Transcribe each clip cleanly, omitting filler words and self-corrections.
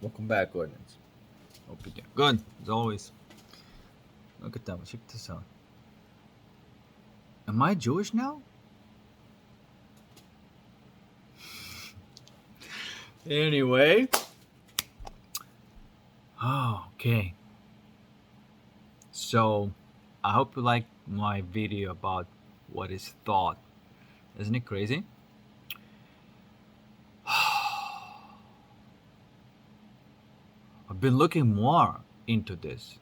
Welcome back, audience. Hope you're doing good, as always. Look at that. Check this out. Am I Jewish now? Anyway. Oh, okay. So, I hope you like my video about what is thought. Isn't it crazy? I've been looking more into this,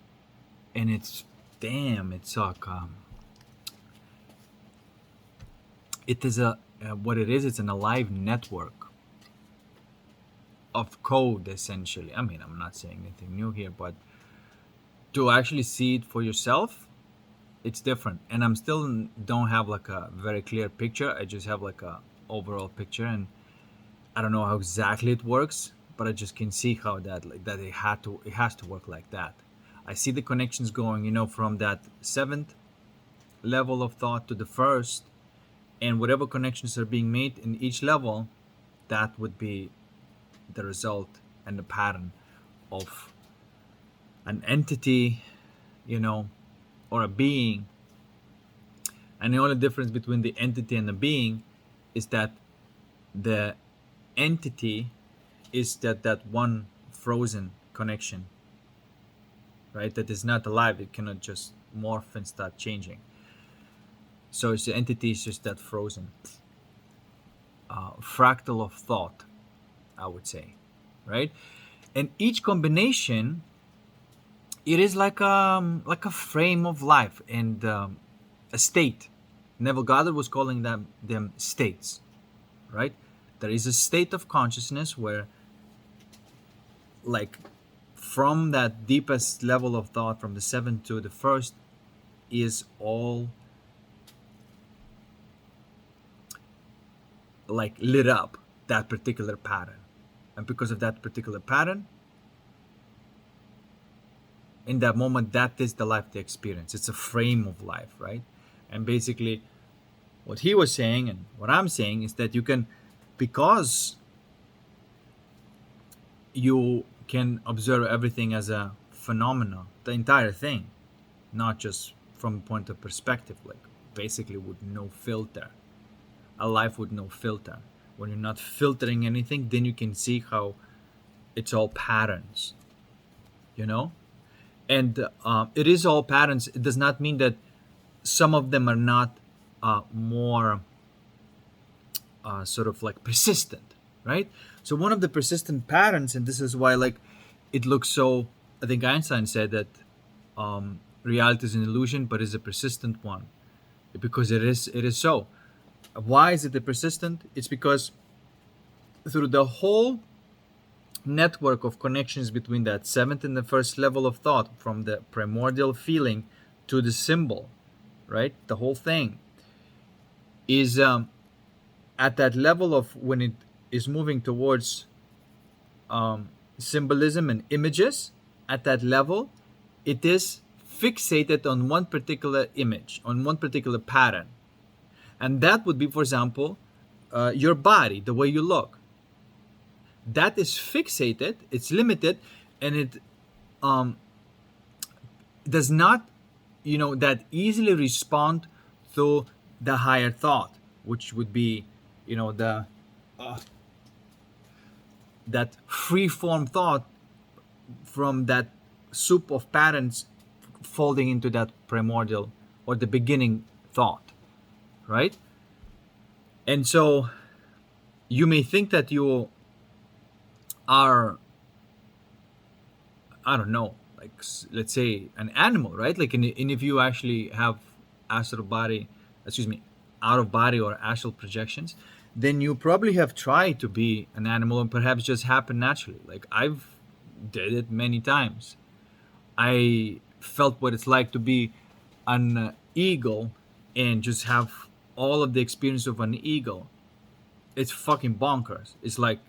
and it's like it is what it is. It's an alive network of code, essentially. I mean, I'm not saying anything new here, but to actually see it for yourself, it's different. And I'm still don't have like a very clear picture. I just have like a overall picture, and I don't know how exactly it works, but I just can see how that it has to work like that. I see the connections going, from that seventh level of thought to the first, and whatever connections are being made in each level, that would be the result and the pattern of an entity, or a being. And the only difference between the entity and the being is that the entity is that one frozen connection, right? That is not alive. It cannot just morph and start changing. So it's the entity is just that frozen fractal of thought, I would say, right? And each combination, it is like a frame of life and a state. Neville Goddard was calling them states, right? There is a state of consciousness where, like, from that deepest level of thought, from the seventh to the first, is all like lit up, that particular pattern. And because of that particular pattern, in that moment, that is the life they experience. It's a frame of life, right? And basically, what he was saying and what I'm saying is that you can, because you can observe everything as a phenomenon, the entire thing, not just from a point of perspective, like basically with no filter, a life with no filter. When you're not filtering anything, then you can see how it's all patterns, and it is all patterns. It does not mean that some of them are not more sort of like persistent, right? So one of the persistent patterns, and this is why like it looks so, I think Einstein said that reality is an illusion but is a persistent one, because it is so. Why is it a persistent? It's because through the whole network of connections between that seventh and the first level of thought, from the primordial feeling to the symbol, right? The whole thing is at that level of when it is moving towards symbolism and images. At that level, it is fixated on one particular image, on one particular pattern. And that would be, for example, your body, the way you look. That is fixated, it's limited, and it does not, that easily respond to the higher thought, which would be, the that free form thought from that soup of patterns folding into that primordial or the beginning thought, right? And so you may think that you are, I don't know, like let's say an animal, right? Like, and if you actually have astral body, excuse me, out of body or astral projections, then you probably have tried to be an animal and perhaps just happened naturally. Like I've did it many times. I felt what it's like to be an eagle and just have all of the experience of an eagle. It's fucking bonkers. It's like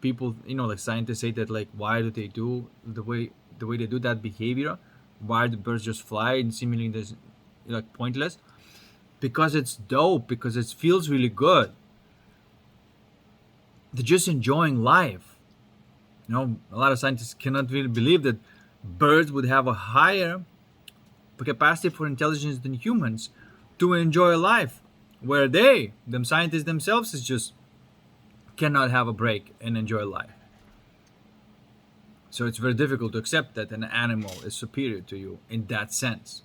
people, like scientists say that, like, why do they do the way they do that behavior? Why do birds just fly and seemingly there's like pointless? Because it's dope. Because it feels really good. They're just enjoying life. You know, a lot of scientists cannot really believe that birds would have a higher capacity for intelligence than humans to enjoy life, where them scientists themselves, is just cannot have a break and enjoy life. So it's very difficult to accept that an animal is superior to you in that sense.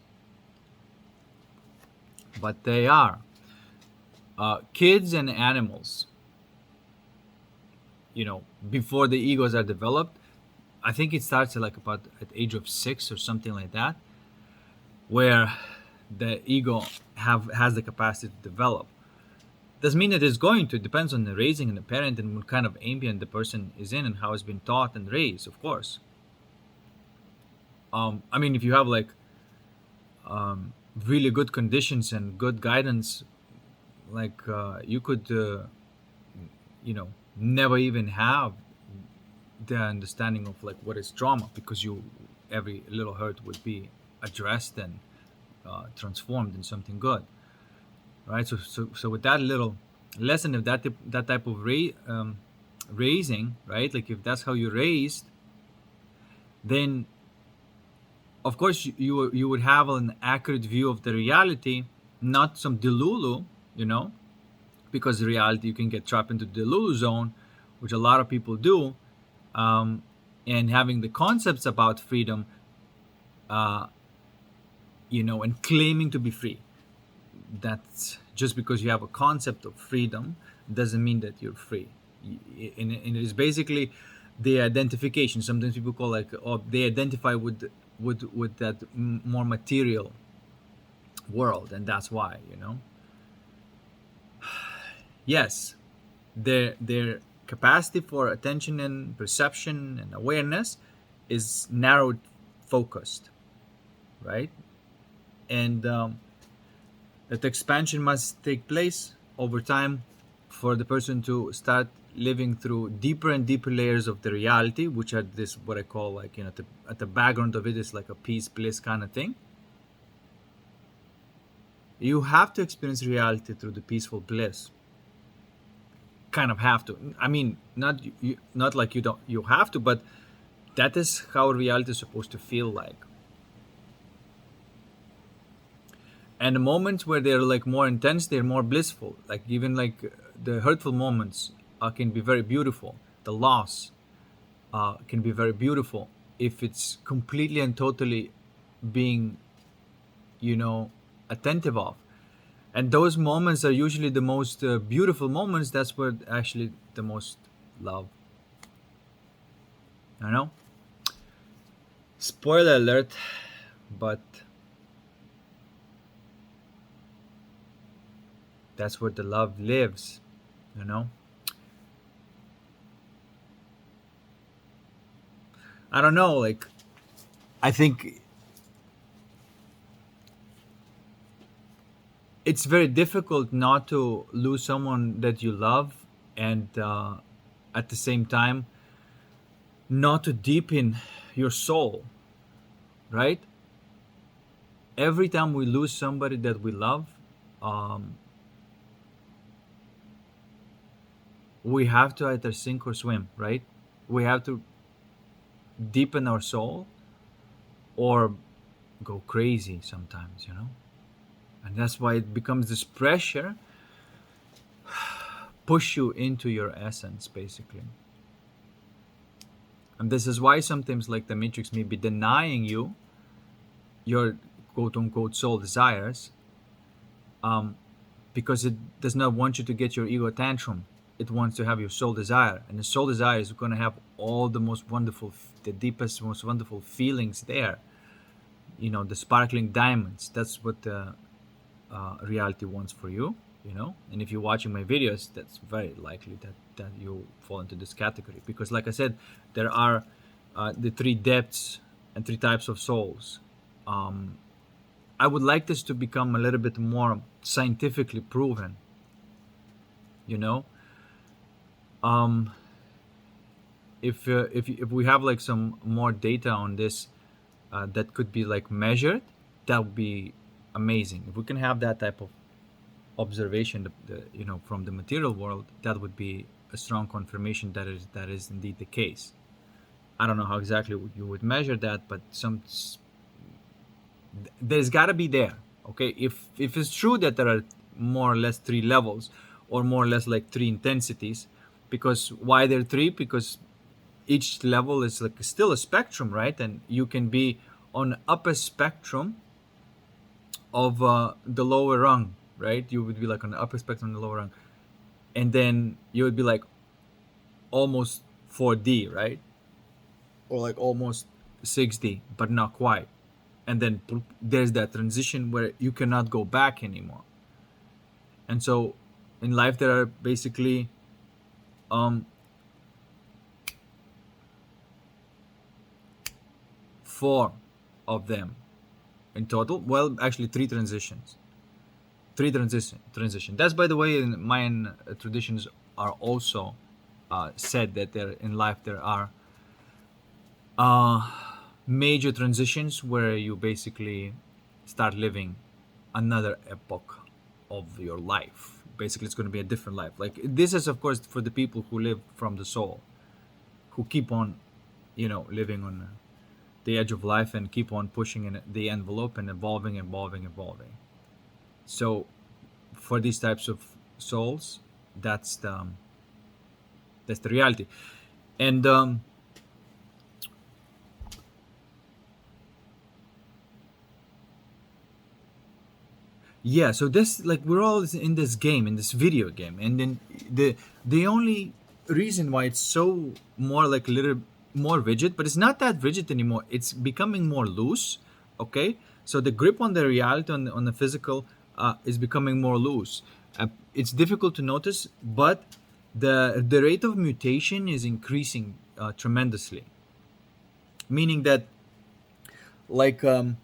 But they are. Kids and animals, you know, before the egos are developed, I think it starts at like about at age of 6 or something like that, where the ego has the capacity to develop. Doesn't mean that it's going to. It depends on the raising and the parent and what kind of ambient the person is in and how it's been taught and raised, of course. I mean, if you have like really good conditions and good guidance, like you could, you know, never even have the understanding of like what is trauma, because you every little hurt would be addressed and transformed in something good, right? So with that little lesson of that type of raising, right? Like if that's how you're raised, then of course you would have an accurate view of the reality, not some delulu, you know, because reality you can get trapped into the delulu zone, which a lot of people do, um, and having the concepts about freedom, uh, you know, and claiming to be free. That's just because you have a concept of freedom doesn't mean that you're free. And it is basically the identification. Sometimes people call like, or they identify with that more material world, and that's why, you know. Yes, their capacity for attention and perception and awareness is narrowed, focused, right? And that expansion must take place over time for the person to start living through deeper and deeper layers of the reality, which are this what I call like, you know, at the background of it is like a peace bliss kind of thing. You have to experience reality through the peaceful bliss. Kind of have to. I mean, not like you don't, you have to, but that is how reality is supposed to feel like. And the moments where they're like more intense, they're more blissful. Like even like the hurtful moments can be very beautiful. The loss can be very beautiful if it's completely and totally being, you know, attentive of. And those moments are usually the most beautiful moments. That's where actually the most love, you know. Spoiler alert, but that's where the love lives, you know. I don't know, like I think it's very difficult not to lose someone that you love, and at the same time not to deepen your soul, right? Every time we lose somebody that we love, um, we have to either sink or swim, right? We have to deepen our soul or go crazy sometimes, you know. And that's why it becomes this pressure push you into your essence, basically. And this is why sometimes like the matrix may be denying you your quote unquote soul desires, um, because it does not want you to get your ego tantrum. It wants to have your soul desire, and the soul desire is going to have all the most wonderful, the deepest, most wonderful feelings there. You know, the sparkling diamonds. That's what the reality wants for you. You know, and if you're watching my videos, that's very likely that you fall into this category, because, like I said, there are the three depths and three types of souls. Um, I would like this to become a little bit more scientifically proven. You know, um, if we have like some more data on this that could be like measured, that would be amazing. If we can have that type of observation, you know, from the material world, that would be a strong confirmation that is indeed the case. I don't know how exactly you would measure that, but there's got to be there. Okay, if it's true that there are more or less three levels, or more or less like three intensities, because why there are three? Because each level is like still a spectrum, right? And you can be on upper spectrum of the lower rung, right? You would be like on the upper spectrum, the lower rung, and then you would be like almost 4D, right? Or like almost 6D, but not quite. And then there's that transition where you cannot go back anymore. And so in life there are basically um, 4 of them in total. Well, actually 3 transitions. 3 transition. That's, by the way, in Mayan traditions are also said that there in life there are uh, major transitions where you basically start living another epoch of your life. Basically, it's going to be a different life. Like, this is, of course, for the people who live from the soul, who keep on, living on the edge of life and keep on pushing in the envelope and evolving. So, for these types of souls, that's the reality. And yeah, so this, like, we're all in this game, in this video game, and then the only reason why it's so more like a little more rigid, but it's not that rigid anymore. It's becoming more loose. Okay, so the grip on the reality, on the physical, is becoming more loose. It's difficult to notice, but the rate of mutation is increasing tremendously. Meaning that, like, an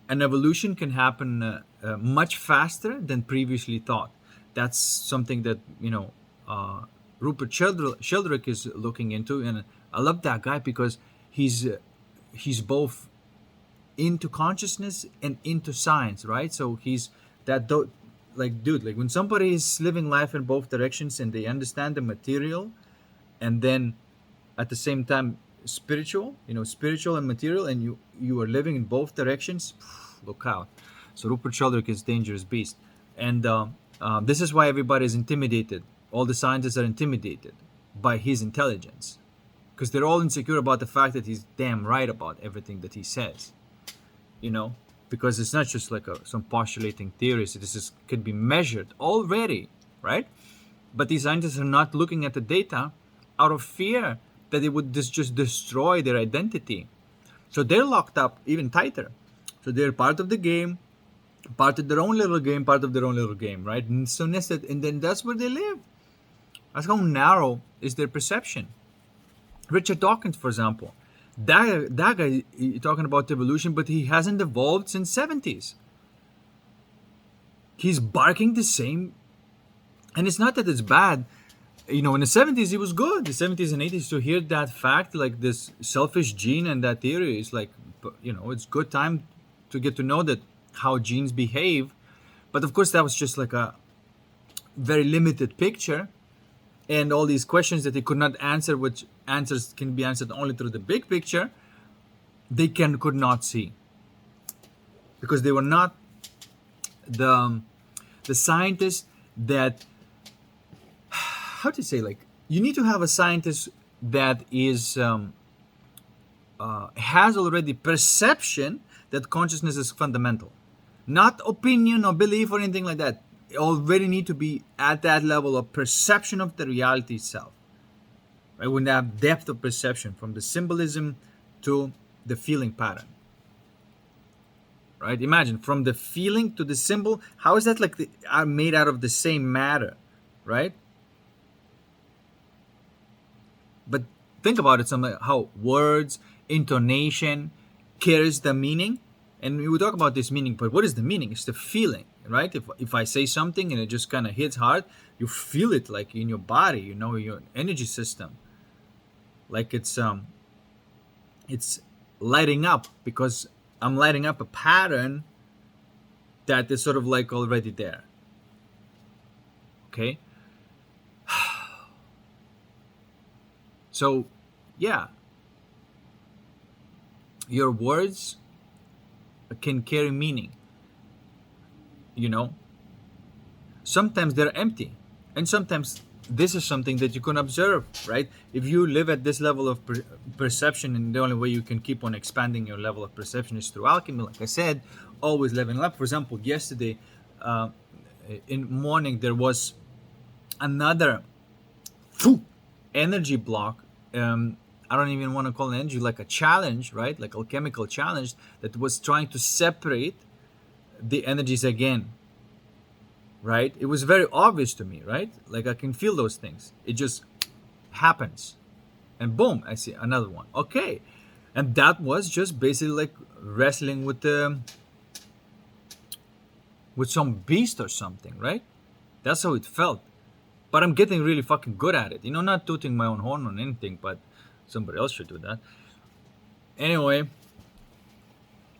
evolution can happen much faster than previously thought. That's something that uh, Rupert Sheldrake is looking into, and I love that guy because he's both into consciousness and into science, right? So he's that like, dude, like, when somebody is living life in both directions and they understand the material, and then at the same time spiritual and material, and you are living in both directions, look out. So Rupert Sheldrake is dangerous beast. And this is why everybody is intimidated. All the scientists are intimidated by his intelligence, because they're all insecure about the fact that he's damn right about everything that he says, you know because it's not just like some postulating theories. This could be measured already, right? But these scientists are not looking at the data out of fear that it would just destroy their identity. So they're locked up even tighter. So they're part of the game, part of their own little game, right? And so and then that's where they live. That's how narrow is their perception. Richard Dawkins, for example, that guy talking about evolution, but he hasn't evolved since 70s. He's barking the same, and it's not that it's bad. In the 70s it was good, the 70s and 80s, to hear that fact, like this selfish gene and that theory is like, it's good time to get to know that how genes behave. But of course that was just like a very limited picture, and all these questions that they could not answer, which answers can be answered only through the big picture, they could not see, because they were not the scientists that, how to say, like, you need to have a scientist that is has already perception that consciousness is fundamental, not opinion or belief or anything like that. You already need to be at that level of perception of the reality itself, right? When they have depth of perception from the symbolism to the feeling pattern, right? Imagine, from the feeling to the symbol, how is that like are made out of the same matter, right? But think about it, something like how words, intonation carries the meaning. And we will talk about this meaning, but what is the meaning? It's the feeling, right? If I say something and it just kind of hits hard, you feel it like in your body, your energy system. Like it's lighting up, because I'm lighting up a pattern that is sort of like already there. Okay? So, yeah, your words can carry meaning, you know. Sometimes they're empty, and sometimes this is something that you can observe, right? If you live at this level of perception, and the only way you can keep on expanding your level of perception is through alchemy, like I said, always leveling up. For example, yesterday uh, in morning there was another energy block. I don't even want to call it energy, like a challenge, right? Like alchemical challenge that was trying to separate the energies again, right? It was very obvious to me, right? Like I can feel those things. It just happens. And boom, I see another one. Okay. And that was just basically like wrestling with some beast or something, right? That's how it felt. But I'm getting really fucking good at it. You know, not tooting my own horn on anything, but somebody else should do that. Anyway,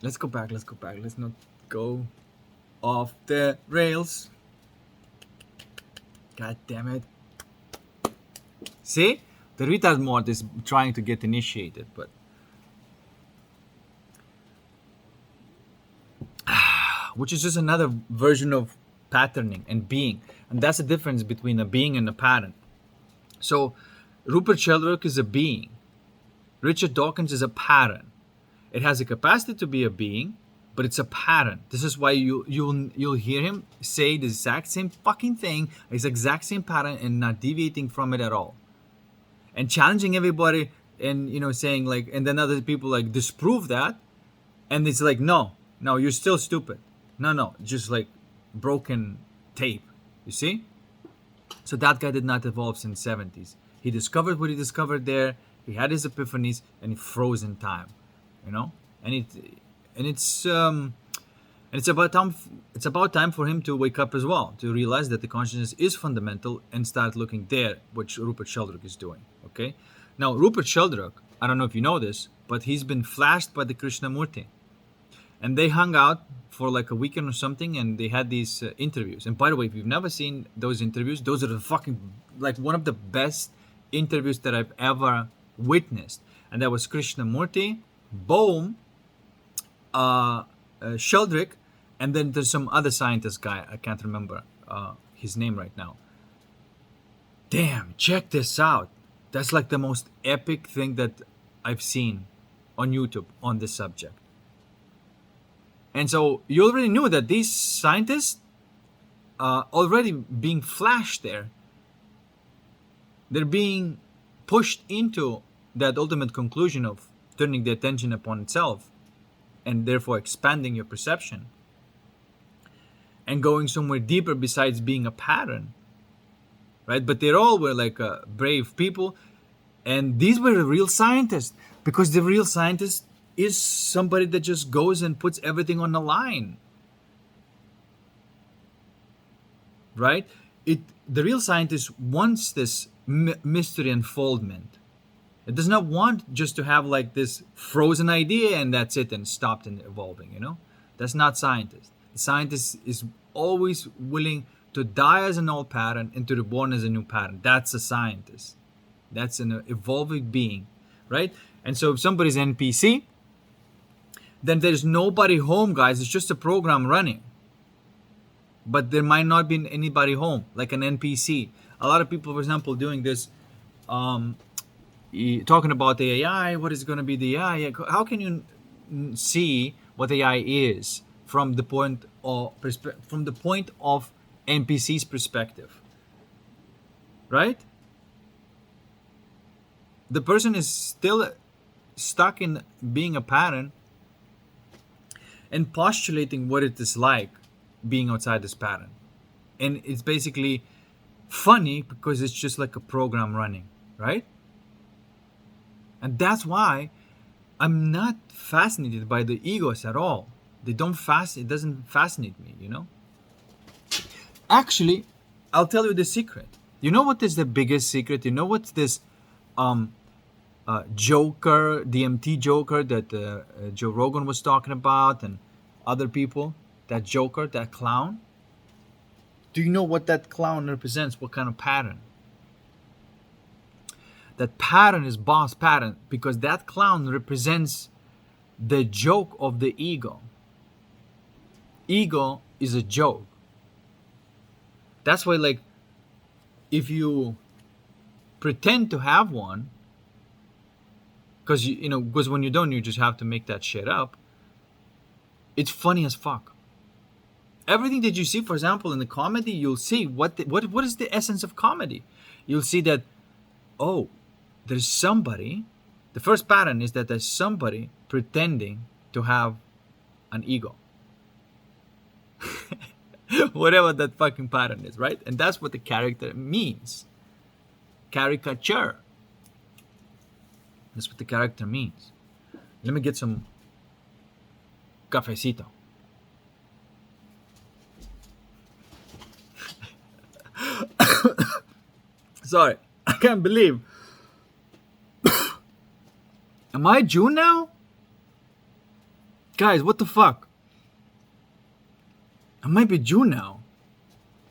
let's go back. Let's not go off the rails. God damn it. See? The retard mod is trying to get initiated, but which is just another version of patterning and being. And that's the difference between a being and a pattern. So Rupert Sheldrake is a being. Richard Dawkins is a pattern. It has the capacity to be a being, but it's a pattern. This is why you'll hear him say the exact same fucking thing, his exact same pattern, and not deviating from it at all. And challenging everybody, and saying like, and then other people like disprove that, and it's like, no, you're still stupid. No, just like broken tape. You see? So that guy did not evolve since 70s. He discovered what he discovered there. He had his epiphanies, and he froze in time. And it's about time. It's about time for him to wake up as well, to realize that the consciousness is fundamental and start looking there, which Rupert Sheldrake is doing. Okay. Now Rupert Sheldrake, I don't know if you know this, but he's been flashed by the Krishnamurti, and they hung out for like a weekend or something, and they had these interviews. And by the way, if you've never seen those interviews, those are the fucking like one of the best interviews that I've ever witnessed. And that was Krishnamurti, Bohm, Sheldrake, and then there's some other scientist guy. I can't remember his name right now. Damn, check this out. That's like the most epic thing that I've seen on YouTube on this subject. And so you already knew that these scientists already being flashed there. They're being pushed into that ultimate conclusion of turning the attention upon itself, and therefore expanding your perception and going somewhere deeper besides being a pattern, right? But they all were like brave people, and these were the real scientists, because the real scientist is somebody that just goes and puts everything on the line, right? The real scientist wants this mystery unfoldment. It does not want just to have like this frozen idea and that's it and stopped in evolving, That's not scientist. The scientist is always willing to die as an old pattern and to reborn as a new pattern. That's a scientist. That's an evolving being, right? And so if somebody's NPC, then there's nobody home, guys. It's just a program running. But there might not be anybody home, like an NPC. A lot of people, for example, doing this, talking about the AI, what is going to be the AI? How can you see what AI is from the point of NPC's perspective, right? The person is still stuck in being a pattern and postulating what it is like being outside this pattern. And it's basically funny because it's just like a program running, right? And that's why I'm not fascinated by the egos at all. It doesn't fascinate me, Actually, I'll tell you the secret. You know what is the biggest secret? You know what's this Joker, DMT Joker that Joe Rogan was talking about and other people? That Joker, that clown? Do you know what that clown represents? What kind of pattern? That pattern is boss pattern, because that clown represents the joke of the ego. Ego is a joke. That's why, like, if you pretend to have one, because because when you don't, you just have to make that shit up. It's funny as fuck. Everything that you see, for example, in the comedy, you'll see what is the essence of comedy. You'll see that, oh, there's somebody. The first pattern is that there's somebody pretending to have an ego. Whatever that fucking pattern is, right? And that's what the character means. Caricature. That's what the character means. Let me get some cafecito. Sorry, I can't believe. Am I June now? Guys, what the fuck? I might be June now.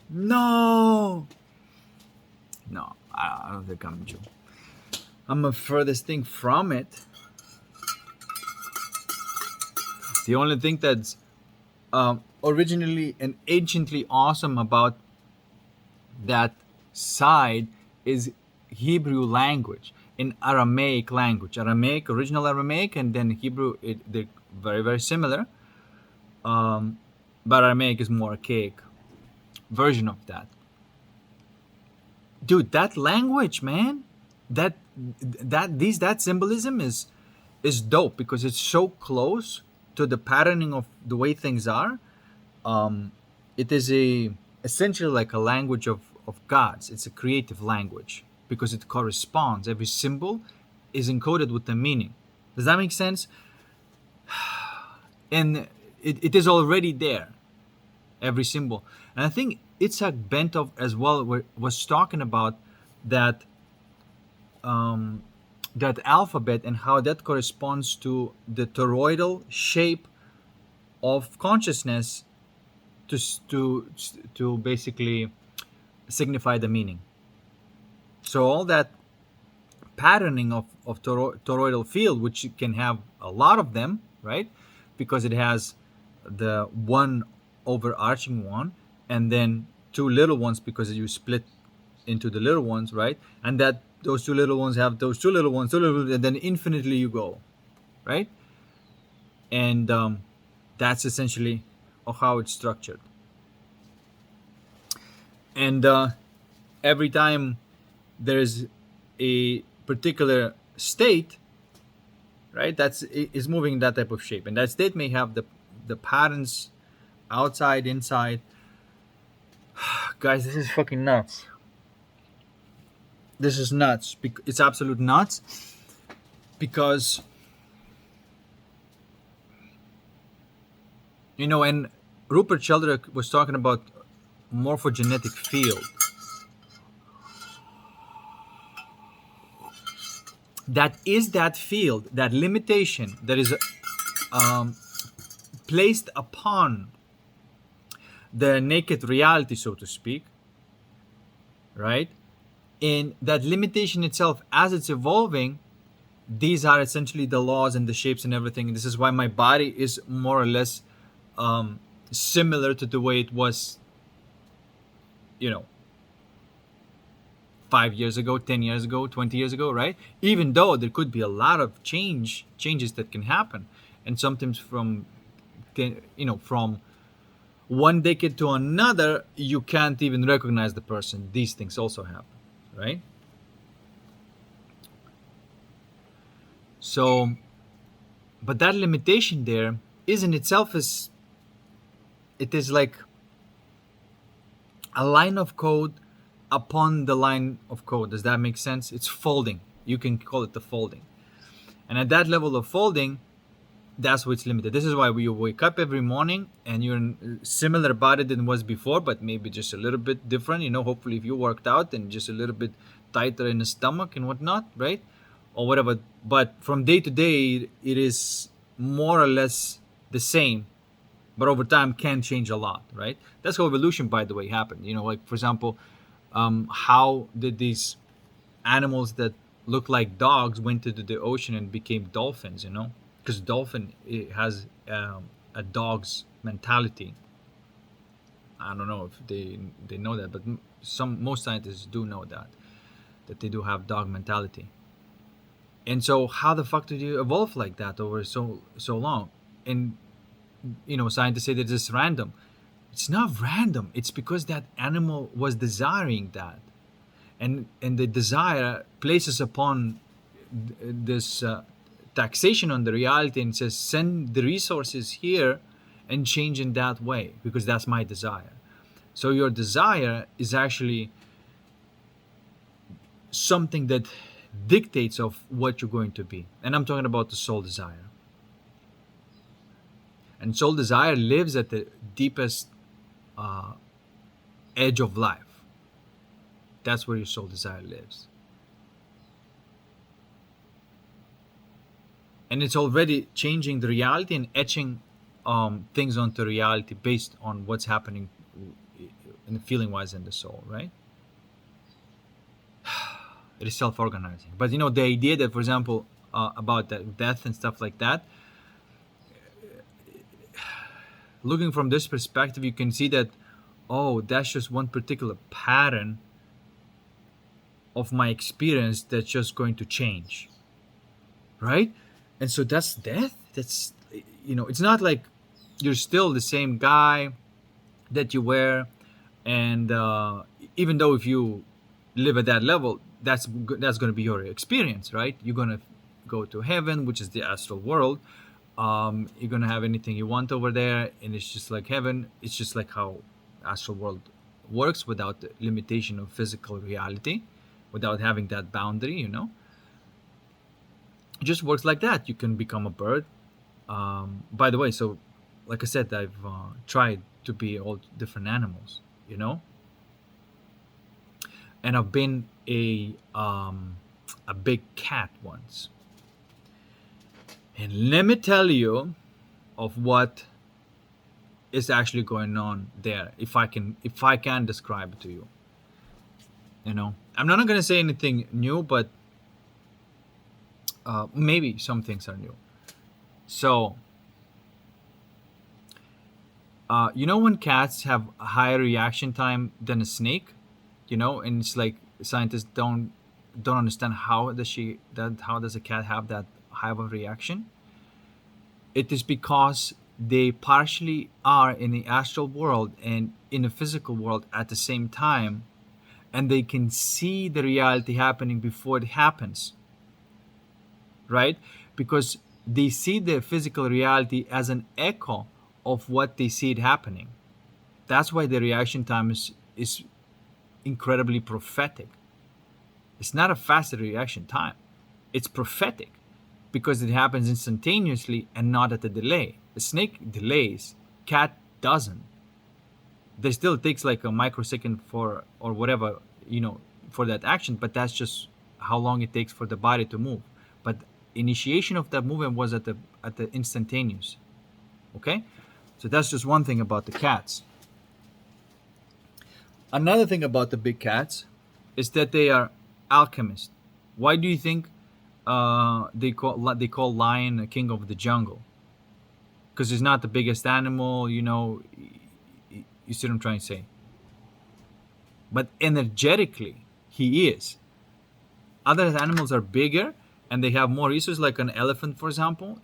No, I don't think I'm June. I'm the furthest thing from it. The only thing that's originally and anciently awesome about that side is Hebrew language, in Aramaic language. Original Aramaic, and then Hebrew, they're very, very similar. But Aramaic is more archaic version of that. Dude, that language, man, that symbolism is dope because it's so close to the patterning of the way things are. It is essentially like a language of gods. It's a creative language because it corresponds. Every symbol is encoded with a meaning. Does that make sense? And it is already there, every symbol. And I think Itzhak Bentov as well was talking about that that alphabet and how that corresponds to the toroidal shape of consciousness to basically signify the meaning. So all that patterning of toroidal field, which you can have a lot of them, right? Because it has the one overarching one and then two little ones because you split into the little ones, right? And that those two little ones have those two little ones, and then infinitely you go, right? And that's essentially how it's structured. And every time there's a particular state, right, is moving in that type of shape, and that state may have the patterns outside, inside. Guys, this is fucking nuts. This is nuts. It's absolute nuts because and Rupert Sheldrake was talking about morphogenetic field. That is that field, that limitation that is placed upon the naked reality, so to speak, right? And that limitation itself, as it's evolving, these are essentially the laws and the shapes and everything. And this is why my body is more or less similar to the way it was, 5 years ago, 10 years ago, 20 years ago, right? Even though there could be a lot of changes that can happen. And sometimes from one decade to another, you can't even recognize the person. These things also happen, right? So, but that limitation there is in itself it is like a line of code upon the line of code. Does that make sense? It's folding. You can call it the folding. And at that level of folding, that's what's limited. This is why we wake up every morning and you're in a similar body than was before, but maybe just a little bit different. Hopefully if you worked out and just a little bit tighter in the stomach and whatnot, right? Or whatever. But from day to day, it is more or less the same, but over time can change a lot, right? That's how evolution, by the way, happened. Like, for example, how did these animals that look like dogs went into the ocean and became dolphins, because dolphin, it has a dog's mentality. I don't know if they know that, but most scientists do know that they do have dog mentality. And so how the fuck did you evolve like that over so long? And scientists say that it's random. It's not random. It's because that animal was desiring that, and the desire places upon this taxation on the reality and says, send the resources here and change in that way because that's my desire. So your desire is actually something that dictates of what you're going to be. And I'm talking about the soul desire. And soul desire lives at the deepest edge of life. That's where your soul desire lives. And it's already changing the reality and etching things onto reality based on what's happening in the feeling wise in the soul, right? It is self-organizing. But the idea that, for example, about the death and stuff like that, looking from this perspective, you can see that, oh, that's just one particular pattern of my experience that's just going to change, right? And so that's death. That's, it's not like you're still the same guy that you were, and even though if you live at that level, that's going to be your experience, right? You're going to go to heaven, which is the astral world. You're going to have anything you want over there, and it's just like heaven. It's just like how astral world works without the limitation of physical reality, without having that boundary, It just works like that. You can become a bird. By the way, so like I said, I've tried to be all different animals, and I've been a big cat once. And let me tell you of what is actually going on there, if I can describe it to you. I'm not going to say anything new, but maybe some things are new. So, when cats have a higher reaction time than a snake, and it's like scientists don't understand how does a cat have that high of a reaction. It is because they partially are in the astral world and in the physical world at the same time, and they can see the reality happening before it happens, right? Because they see the physical reality as an echo of what they see it happening. That's why the reaction time is incredibly prophetic. It's not a fast reaction time. It's prophetic because it happens instantaneously and not at a delay. The snake delays, cat doesn't. There still takes like a microsecond or whatever, for that action, but that's just how long it takes for the body to move. But initiation of that movement was at the instantaneous. Okay? So that's just one thing about the cats. Another thing about the big cats is that they are alchemists. Why do you think they call lion a king of the jungle? Because he's not the biggest animal, you see what I'm trying to say. But energetically, he is. Other animals are bigger and they have more resources, like an elephant, for example,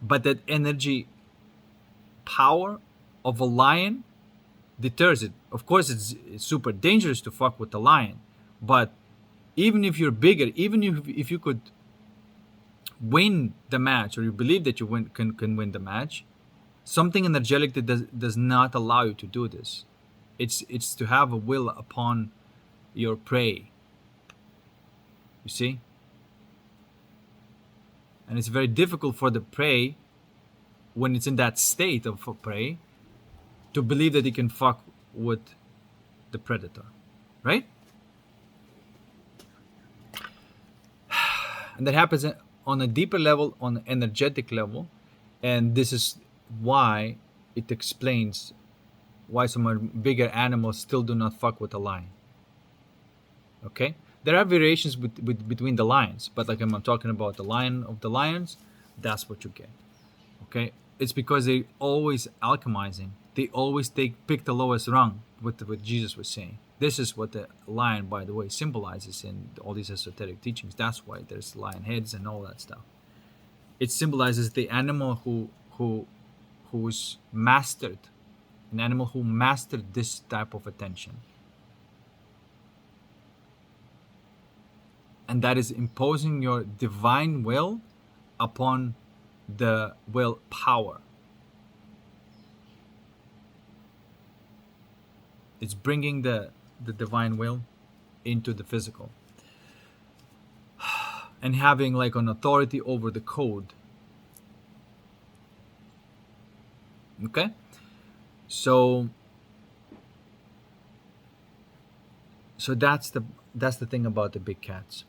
but that energy power of a lion deters it. Of course, it's super dangerous to fuck with the lion, but even if you're bigger, even if you could win the match, or you believe that you can win the match, something energetic that does not allow you to do this. It's to have a will upon your prey. You see? And it's very difficult for the prey, when it's in that state of prey, to believe that it can fuck with the predator, right? And that happens on a deeper level, on an energetic level, and this is why it explains why some bigger animals still do not fuck with a lion. Okay, there are variations between the lions, but like I'm talking about the lion of the lions, that's what you get. Okay, it's because they always alchemizing. They always pick the lowest rung. What Jesus was saying. This is what the lion, by the way, symbolizes in all these esoteric teachings. That's why there's lion heads and all that stuff. It symbolizes the animal who's mastered, an animal who mastered this type of attention, and that is imposing your divine will upon the will power. It's bringing the divine will into the physical and having like an authority over the code. Okay, so that's the thing about the big cats.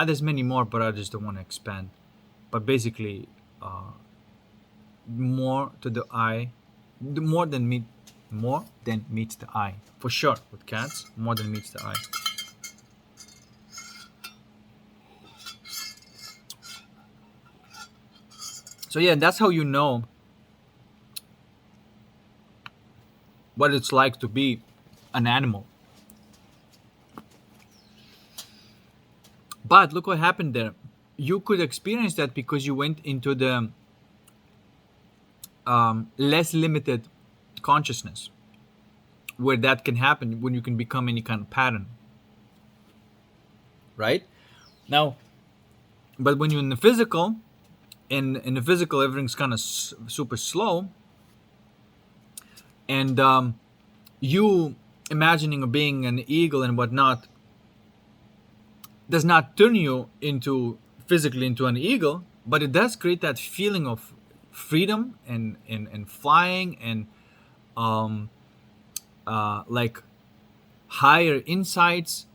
There's many more, but I just don't want to expand. But basically, more to the eye, more than meets the eye, for sure. With cats, more than meets the eye. So yeah, that's how you know what it's like to be an animal. But look what happened there. You could experience that because you went into the less limited consciousness, where that can happen, when you can become any kind of pattern. Right? Now, but when you're in the physical, in the physical, everything's kind of super slow. And you imagining of being an eagle and whatnot does not turn you into physically into an eagle, but it does create that feeling of freedom and flying and like higher insights.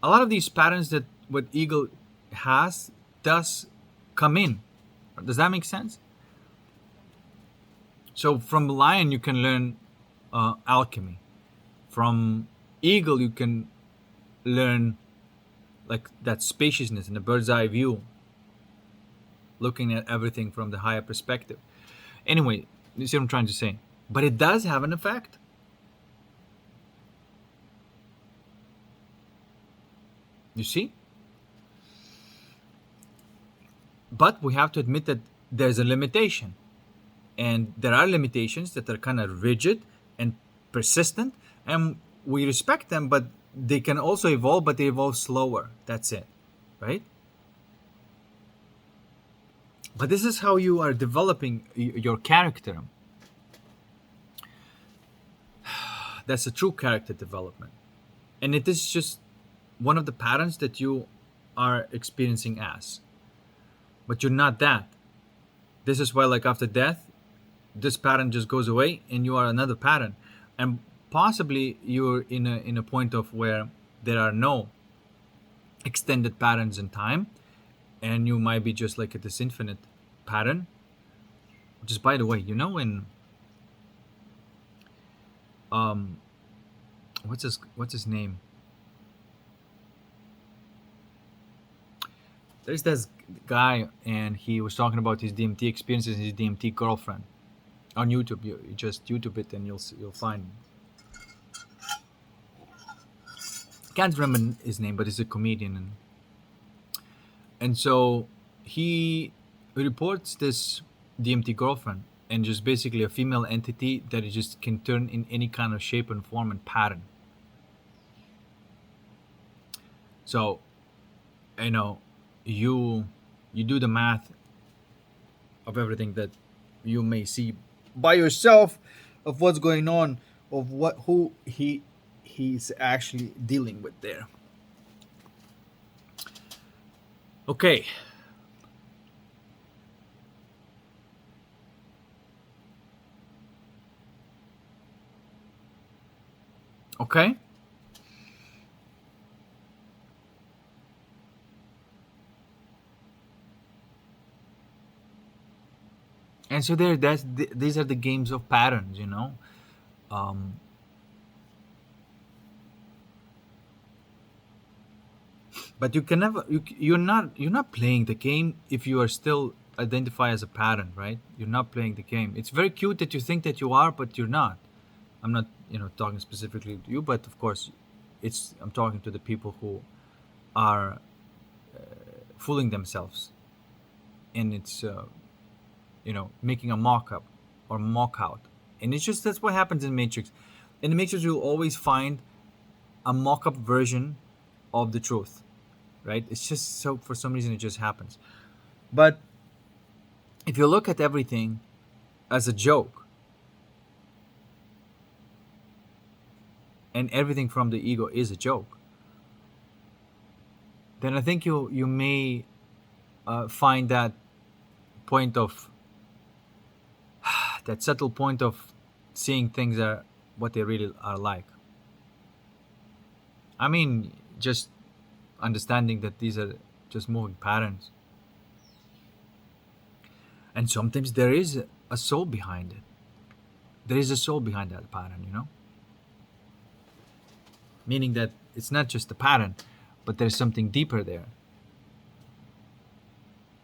A lot of these patterns that what eagle has does come in. Does that make sense? So from lion you can learn alchemy. From eagle you can learn like that spaciousness and the bird's eye view, looking at everything from the higher perspective. Anyway, you see what I'm trying to say? But it does have an effect. You see? But we have to admit that there's a limitation. And there are limitations that are kind of rigid and persistent, and we respect them, but they can also evolve, but they evolve slower. That's it, right? But this is how you are developing your character. That's a true character development. And it is just one of the patterns that you are experiencing as. But you're not that. This is why, like, after death, this pattern just goes away and you are another pattern. And possibly you're in a point of where there are no extended patterns in time, and you might be just like this infinite pattern. Just by the way, you know, in what's his name? There's this guy, and he was talking about his DMT experiences and his DMT girlfriend on YouTube. You just YouTube it and you'll find. Can't remember his name, but he's a comedian, and so he reports this DMT girlfriend, and just basically a female entity that it just can turn in any kind of shape and form and pattern. So, you know, you do the math of everything that you may see by yourself, of what's going on, of who he's actually dealing with there. Okay. Okay. And so these are the games of patterns, you know. But you can never you're not playing the game if you are still identify as a pattern, right? You're not playing the game. It's very cute that you think that you are, but you're not. I'm not, talking specifically to you, but of course, I'm talking to the people who are fooling themselves, and it's making a mock-up or mock-out, and it's just that's what happens in Matrix. In the Matrix, you'll always find a mock-up version of the truth, right? It's just so for some reason it just happens. But if you look at everything as a joke, and everything from the ego is a joke, then I think you may find that point of that subtle point of seeing things are what they really are like. I mean, just understanding that these are just moving patterns, and sometimes there is a soul behind it. There is a soul behind that pattern, meaning that it's not just a pattern, but there's something deeper there,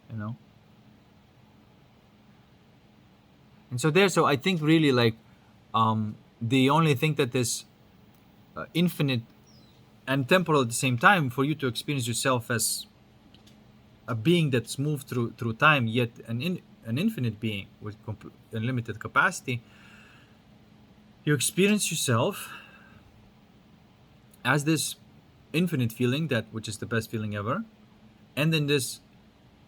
and so I think really like the only thing that is infinite and temporal at the same time, for you to experience yourself as a being that's moved through time, yet an infinite being with unlimited capacity, you experience yourself as this infinite feeling, that which is the best feeling ever, and then this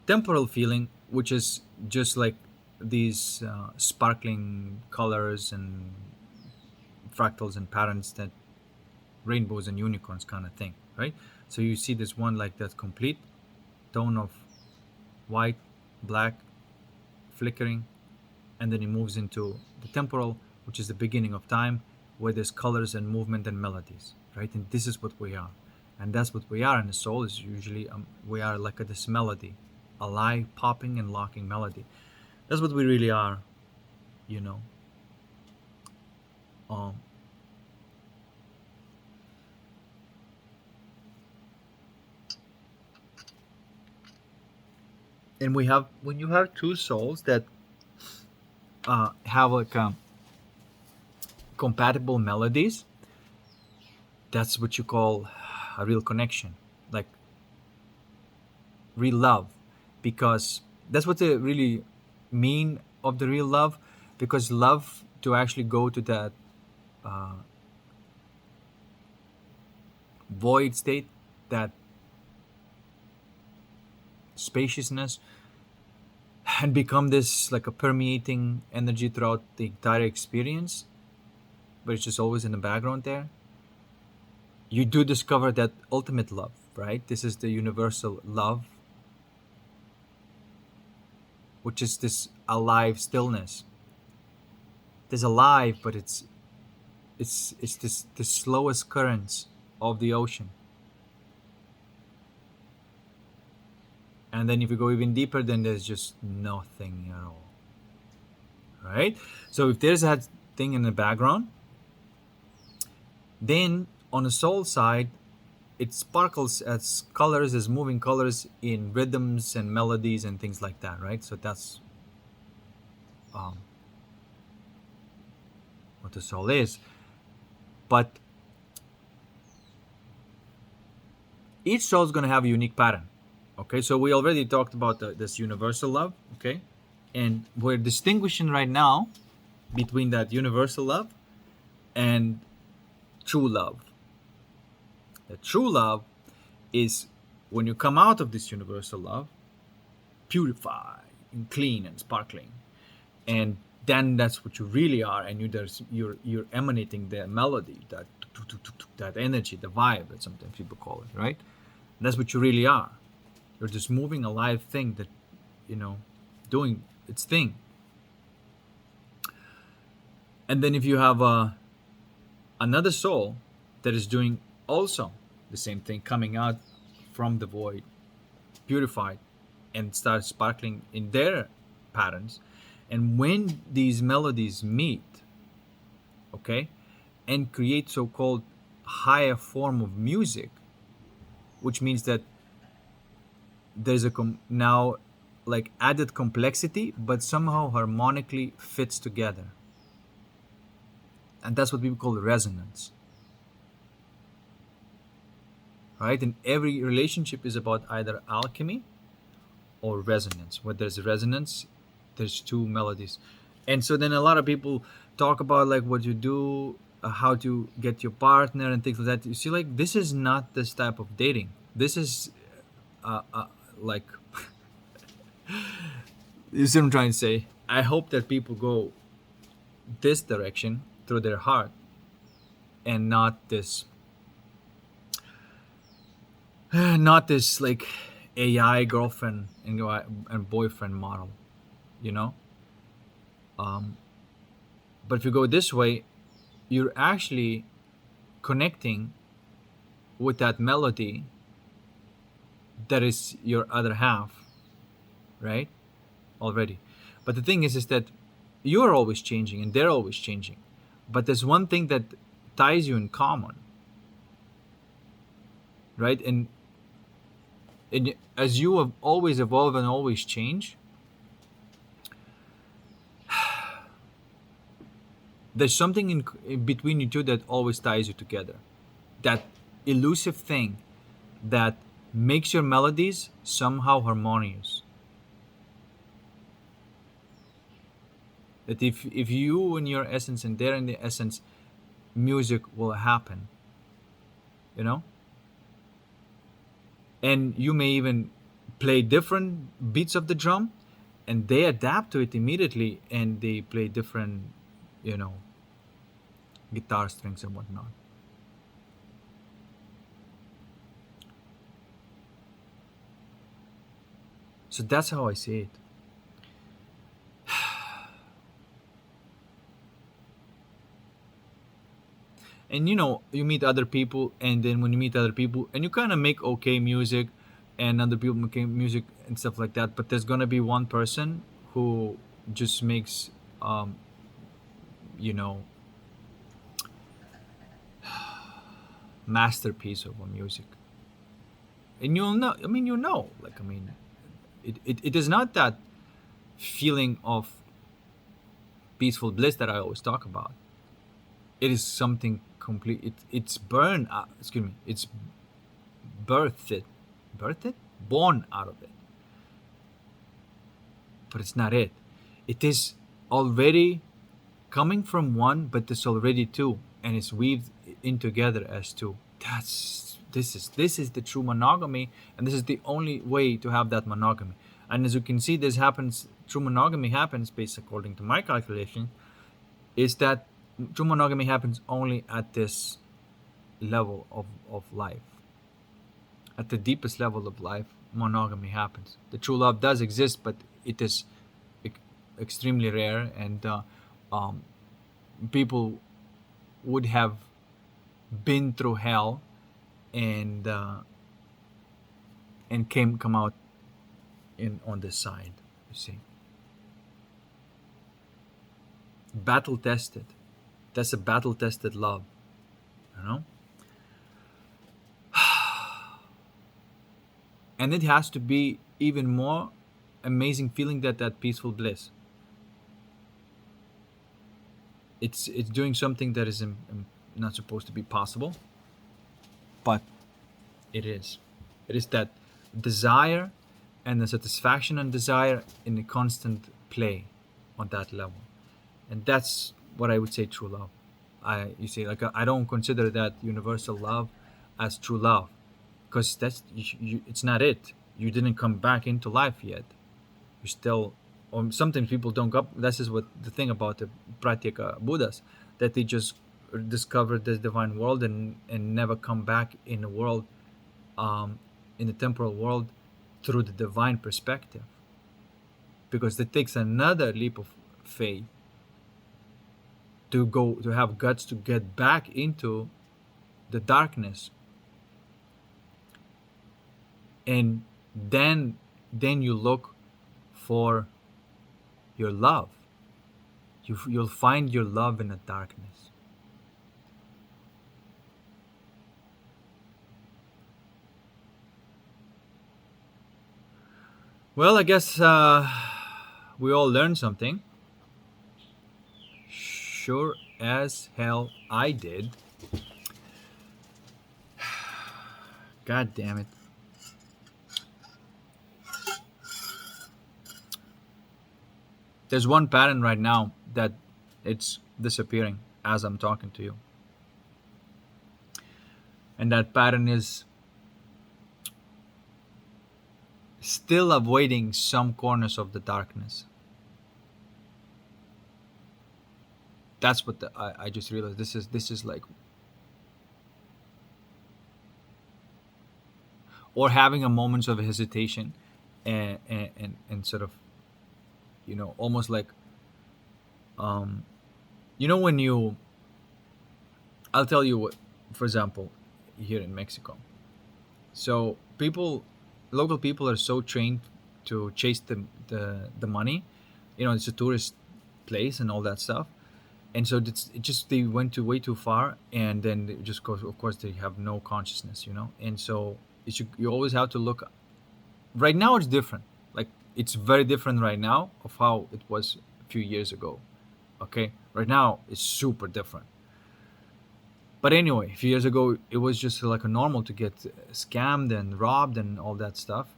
temporal feeling, which is just like these sparkling colors and fractals and patterns, that rainbows and unicorns kind of thing, right? So you see this one like that complete tone of white, black, flickering, and then it moves into the temporal, which is the beginning of time, where there's colors and movement and melodies, right? And this is what we are, and that's what we are. And the soul is usually we are like this melody, a live popping and locking melody. That's what we really are, and when you have two souls that have like compatible melodies, that's what you call a real connection, like real love, because that's what the really mean of the real love. Because love, to actually go to that void state, that spaciousness, and become this like a permeating energy throughout the entire experience, but it's just always in the background there, you do discover that ultimate love, right? This is the universal love, which is this alive stillness. It's alive, but it's this the slowest currents of the ocean. And then if you go even deeper, then there's just nothing at all, right? So if there's that thing in the background, then on the soul side, it sparkles as colors, as moving colors in rhythms and melodies and things like that, right? So that's what the soul is. But each soul is going to have a unique pattern. Okay, so we already talked about this universal love, okay? And we're distinguishing right now between that universal love and true love. The true love is when you come out of this universal love, purified and clean and sparkling, and then that's what you really are, and you're emanating the melody, that energy, the vibe that sometimes people call it, right? And that's what you really are. You're just moving a live thing that, doing its thing. And then if you have another soul that is doing also the same thing, coming out from the void, purified, and start sparkling in their patterns, and when these melodies meet, okay, and create so-called higher form of music, which means that there's a now like added complexity, but somehow harmonically fits together, and that's what people call resonance, right? And every relationship is about either alchemy or resonance. Where there's resonance, there's two melodies. And so then a lot of people talk about like what you do, how to get your partner and things like that. You see, like this is not this type of dating. This is like this is what I'm trying to say. I hope that people go this direction through their heart and not this not this like AI girlfriend and boyfriend model, you know. But if you go this way, you're actually connecting with that melody that is your other half, right? Already. But the thing is that you're always changing and they're always changing. But there's one thing that ties you in common, right? And as you have always evolve and always change, there's something in between you two that always ties you together. That elusive thing that makes your melodies somehow harmonious. That if you in your essence and they're in the essence, music will happen, you know. And you may even play different beats of the drum, and they adapt to it immediately, and they play different, you know, guitar strings and whatnot. So that's how I see it. And you know, you meet other people, and then when you meet other people and you kind of make okay music, and other people make music and stuff like that, but there's gonna be one person who just makes um you know, masterpiece of a music. And you'll know, I mean, you know, like, I mean, it is not that feeling of peaceful bliss that I always talk about. It is something complete. It's burn excuse me, it's birthed it birthed it born out of it. But it's not it. It is already coming from one, but it's already two, and it's weaved in together as two. This is the true monogamy, and this is the only way to have that monogamy. And as you can see, this happens. True monogamy happens, based according to my calculation, is that true monogamy happens only at this level of life. At the deepest level of life, monogamy happens. The true love does exist, but it is extremely rare, and um, people would have been through hell and come out in on this side. You see, battle tested. That's a battle tested love, you know. And it has to be even more amazing feeling that peaceful bliss. It's doing something that is not supposed to be possible, but it is. It is that desire and the satisfaction and desire in a constant play on that level, and that's what I would say true love. You see, like I don't consider that universal love as true love, because it's not it. You didn't come back into life yet. You're still, or sometimes people don't go. This is what the thing about the Pratyeka Buddhas, that they just discovered this divine world and never come back in the world, um, in the temporal world, through the divine perspective, because it takes another leap of faith to have guts to get back into the darkness, and then you look for your love. You'll find your love in the darkness. Well, I guess we all learned something. Sure as hell I did. God damn it. There's one pattern right now that it's disappearing as I'm talking to you. And that pattern is still avoiding some corners of the darkness. That's what I just realized. This is like, or having a moments of hesitation, and sort of, almost like, um when you, I'll tell you what, for example, here in Mexico. So local people are so trained to chase the money. It's a tourist place and all that stuff, and so it just they went to way too far, and then it just goes. Of course, they have no consciousness, and so you always have to look. Right now, it's different. Like, it's very different right now of how it was a few years ago. Okay, right now it's super different. But anyway, a few years ago, it was just like a normal to get scammed and robbed and all that stuff,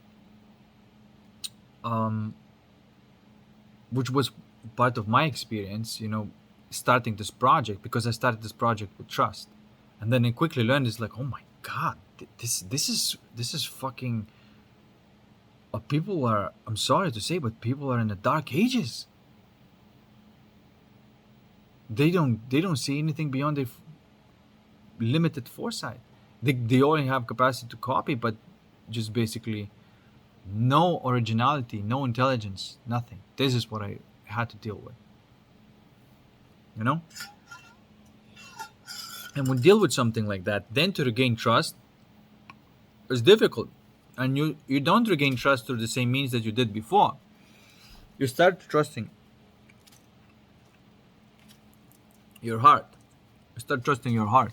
um, which was part of my experience, starting this project, because I started this project with trust, and then I quickly learned it's like, oh my god, this is fucking. People are. I'm sorry to say, but people are in the dark ages. They don't see anything beyond their limited foresight. They only have capacity to copy, but just basically no originality, no intelligence, nothing. This is what I had to deal with, you know. And when deal with something like that, then to regain trust is difficult, and you don't regain trust through the same means that you did before. You start trusting your heart. You start trusting your heart,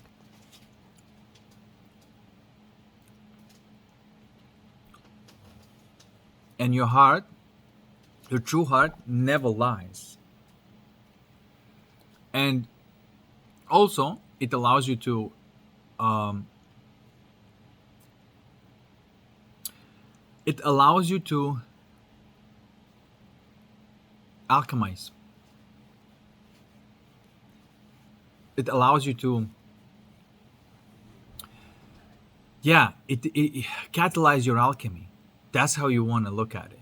and your heart, your true heart, never lies. And also, it allows you to um, it allows you to alchemize. It allows you to, yeah, it catalyze your alchemy. That's how you want to look at it.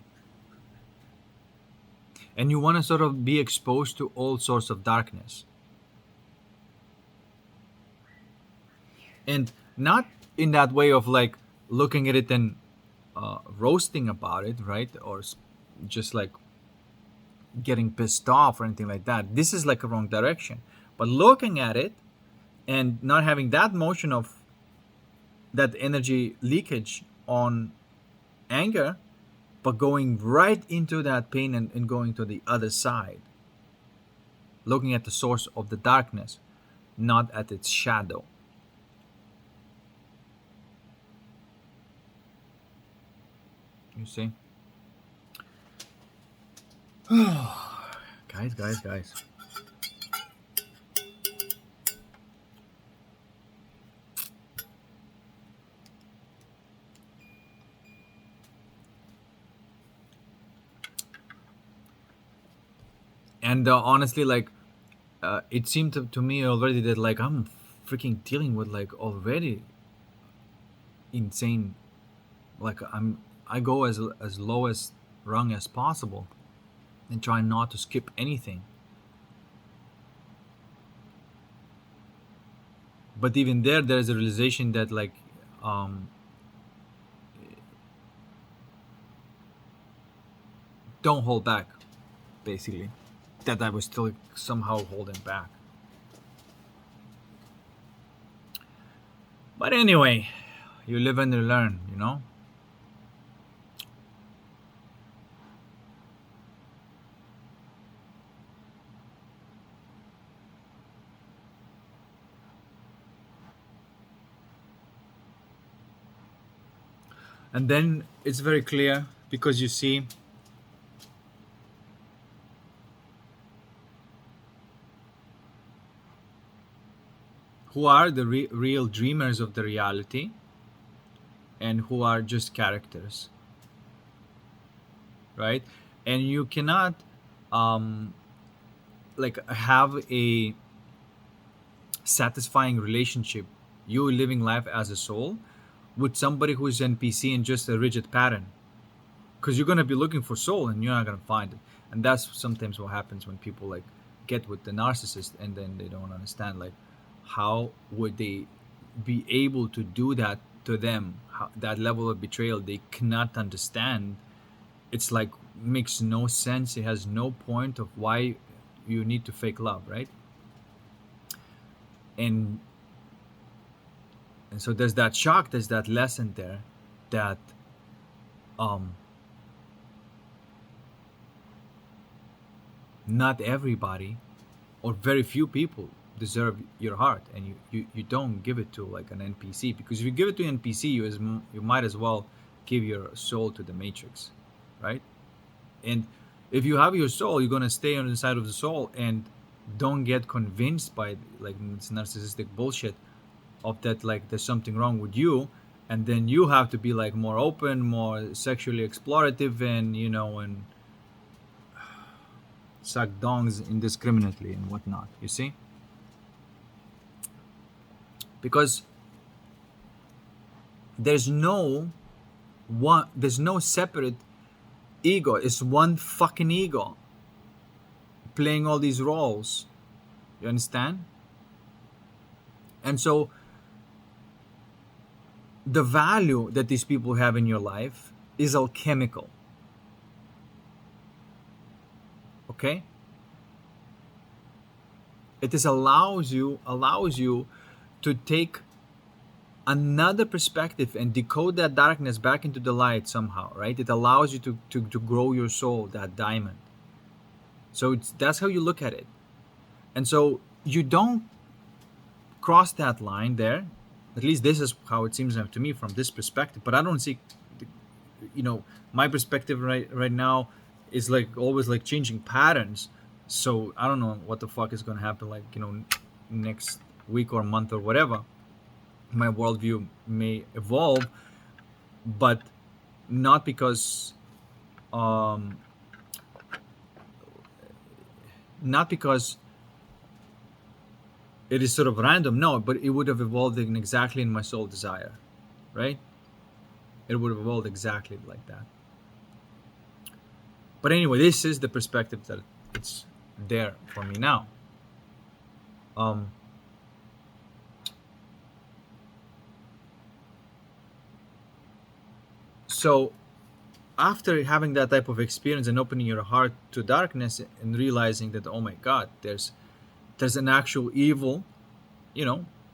And you want to sort of be exposed to all sorts of darkness, and not in that way of like looking at it and roasting about it, right? Or just like getting pissed off or anything like that. This is like a wrong direction. But looking at it and not having that motion of that energy leakage on anger, but going right into that pain, and going to the other side, looking at the source of the darkness, not at its shadow. You see? Guys. And honestly, like, it seemed to me already that like I'm freaking dealing with like already insane. Like, I go as low as rung as possible, and try not to skip anything. But even there's a realization that like, um, don't hold back, basically. That I was still somehow holding back. But anyway, you live and you learn. And then it's very clear. Because you see, who are the real dreamers of the reality and who are just characters, right? And you cannot um, like have a satisfying relationship, you living life as a soul, with somebody who's NPC and just a rigid pattern, because you're going to be looking for soul and you're not going to find it. And that's sometimes what happens when people like get with the narcissist and then they don't understand like how would they be able to do that to them. How, that level of betrayal they cannot understand. It's like makes no sense. It has no point of why you need to fake love, right? and and so there's that shock, there's that lesson there, that um not everybody or very few people deserve your heart, and you don't give it to like an NPC, because if you give it to an NPC, you might as well give your soul to the Matrix, right? And if you have your soul, you're gonna stay on the side of the soul and don't get convinced by like this narcissistic bullshit of that like there's something wrong with you, and then you have to be like more open, more sexually explorative, and and suck dongs indiscriminately and whatnot, you see? Because there's no there's no separate ego. It's one fucking ego playing all these roles. You understand? And so the value that these people have in your life is alchemical. Okay? It is allows you to take another perspective and decode that darkness back into the light somehow, right? It allows you to grow your soul, that diamond. So that's how you look at it. And so you don't cross that line there. At least this is how it seems to me from this perspective. But I don't see, my perspective right now is like always like changing patterns. So I don't know what the fuck is going to happen, like, next week or month or whatever. My worldview may evolve, but not because not because it is sort of random, no, but it would have evolved exactly in my soul desire, right? It would have evolved exactly like that. But anyway, this is the perspective that it's there for me now. So after having that type of experience and opening your heart to darkness and realizing that, oh my God, there's an actual evil,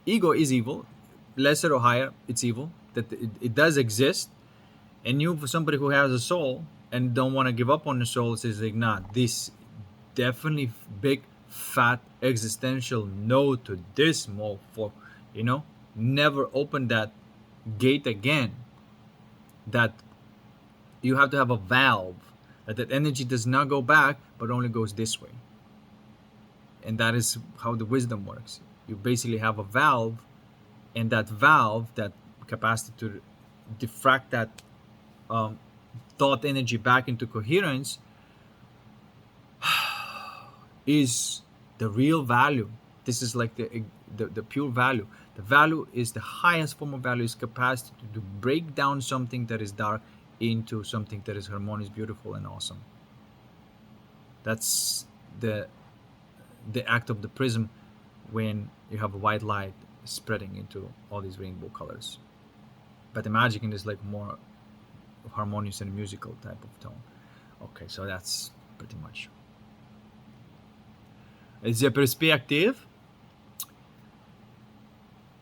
ego is evil, lesser or higher, it's evil, that it does exist. And you, for somebody who has a soul and don't want to give up on the soul, says like, nah, this definitely big fat existential no to this motherfucker, never open that gate again. That you have to have a valve that energy does not go back but only goes this way. And that is how the wisdom works. You basically have a valve, and that valve, that capacity to diffract that thought energy back into coherence, is the real value. This is like the pure value. The value is the highest form of value, is capacity to break down something that is dark into something that is harmonious, beautiful, and awesome. That's the act of the prism when you have a white light spreading into all these rainbow colors. But the magic in this like more harmonious and musical type of tone. Okay, so that's pretty much. It's a perspective.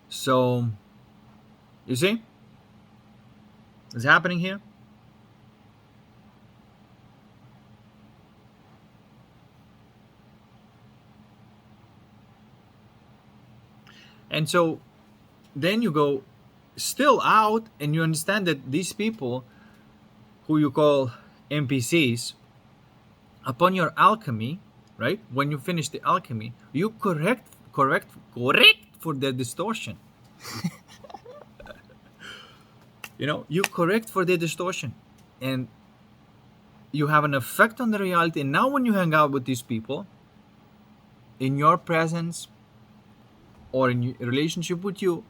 So you see what's happening here? And so then you go still out and you understand that these people who you call NPCs, upon your alchemy, right? When you finish the alchemy, you correct for their distortion. You correct for their distortion, and you have an effect on the reality. And now when you hang out with these people, in your presence or in relationship with you,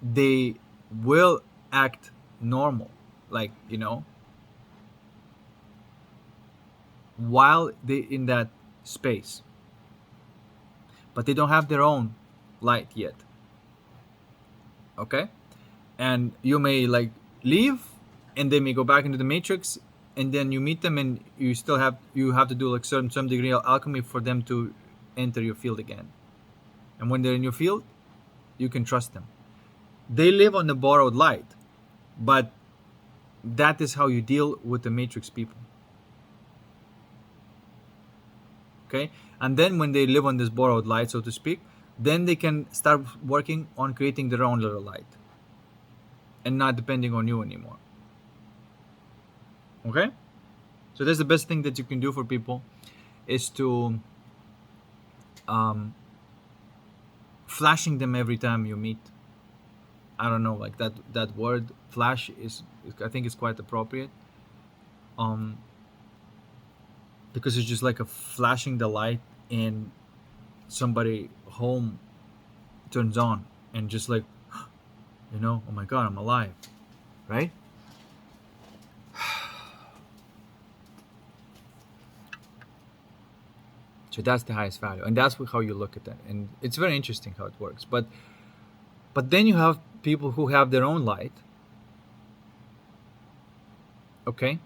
they will act normal, like, while they in that space, but they don't have their own light yet. Okay? And you may like leave, and they may go back into the matrix, and then you meet them, and you have to do like some degree of alchemy for them to enter your field again. And when they're in your field, you can trust them. They live on the borrowed light, but that is how you deal with the matrix people. Okay? And then when they live on this borrowed light, so to speak, then they can start working on creating their own little light and not depending on you anymore. Okay? So that's the best thing that you can do for people, is to flashing them every time you meet. I don't know, like that word flash is, I think, is quite appropriate. Because it's just like a flashing the light, and somebody home turns on, and just like, oh my God, I'm alive, right? So that's the highest value, and that's how you look at that, and it's very interesting how it works. But then you have people who have their own light, okay,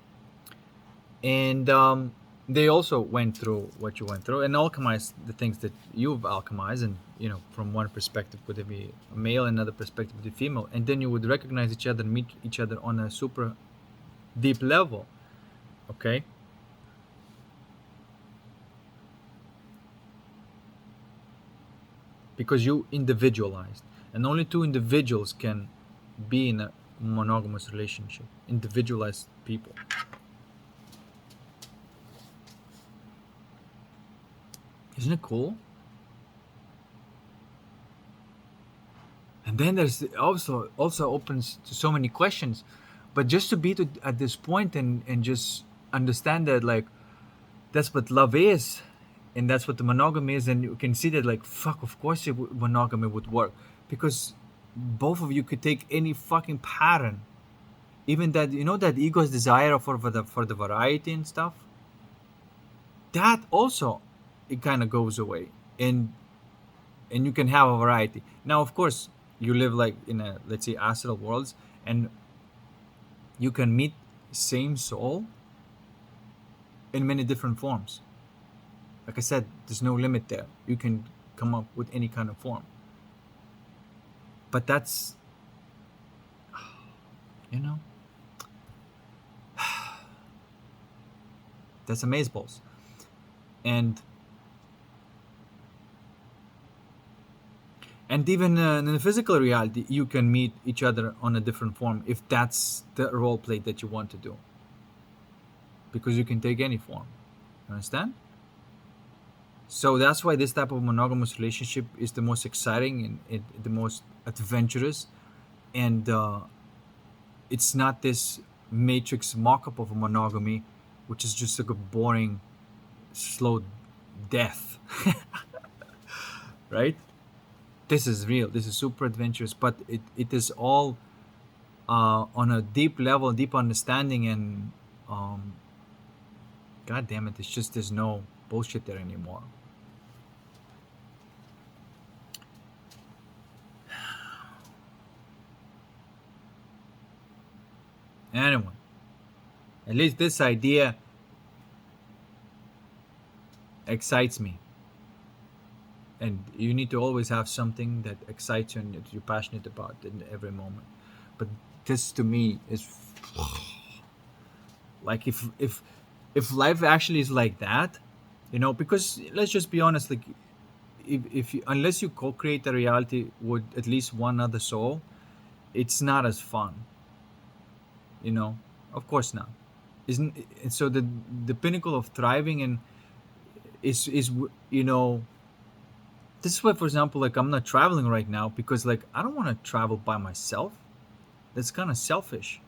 and they also went through what you went through and alchemized the things that you've alchemized, and from one perspective would be a male, another perspective would be female, and then you would recognize each other, meet each other on a super deep level, okay? Because you individualized, and only two individuals can be in a monogamous relationship. Individualized people. Isn't it cool? And then there's also opens to so many questions, but just to be at this point and just understand that, like, that's what love is, and that's what the monogamy is, and you can see that, like, fuck, of course monogamy would work, because both of you could take any fucking pattern, even that, that ego's desire for the variety and stuff, that also, it kind of goes away, and you can have a variety. Now, of course, you live like in a, let's say, astral worlds, and you can meet same soul in many different forms. Like I said, there's no limit there. You can come up with any kind of form. But that's, that's amazeballs. And even in the physical reality, you can meet each other on a different form, if that's the role play that you want to do. Because you can take any form. Understand? So that's why this type of monogamous relationship is the most exciting and the most adventurous. And it's not this matrix mock-up of a monogamy, which is just like a boring, slow death. Right? This is real. This is super adventurous, but it is all on a deep level, deep understanding, and God damn it, it's just there's no bullshit there anymore. Anyway, at least this idea excites me. And you need to always have something that excites you and that you're passionate about in every moment. But this, to me, is like, if life actually is like that, because let's just be honest, like, if you, unless you co-create a reality with at least one other soul, it's not as fun. Of course not. Isn't so the pinnacle of thriving and is you know, this is why, for example, like I'm not traveling right now because like I don't want to travel by myself. That's kind of selfish.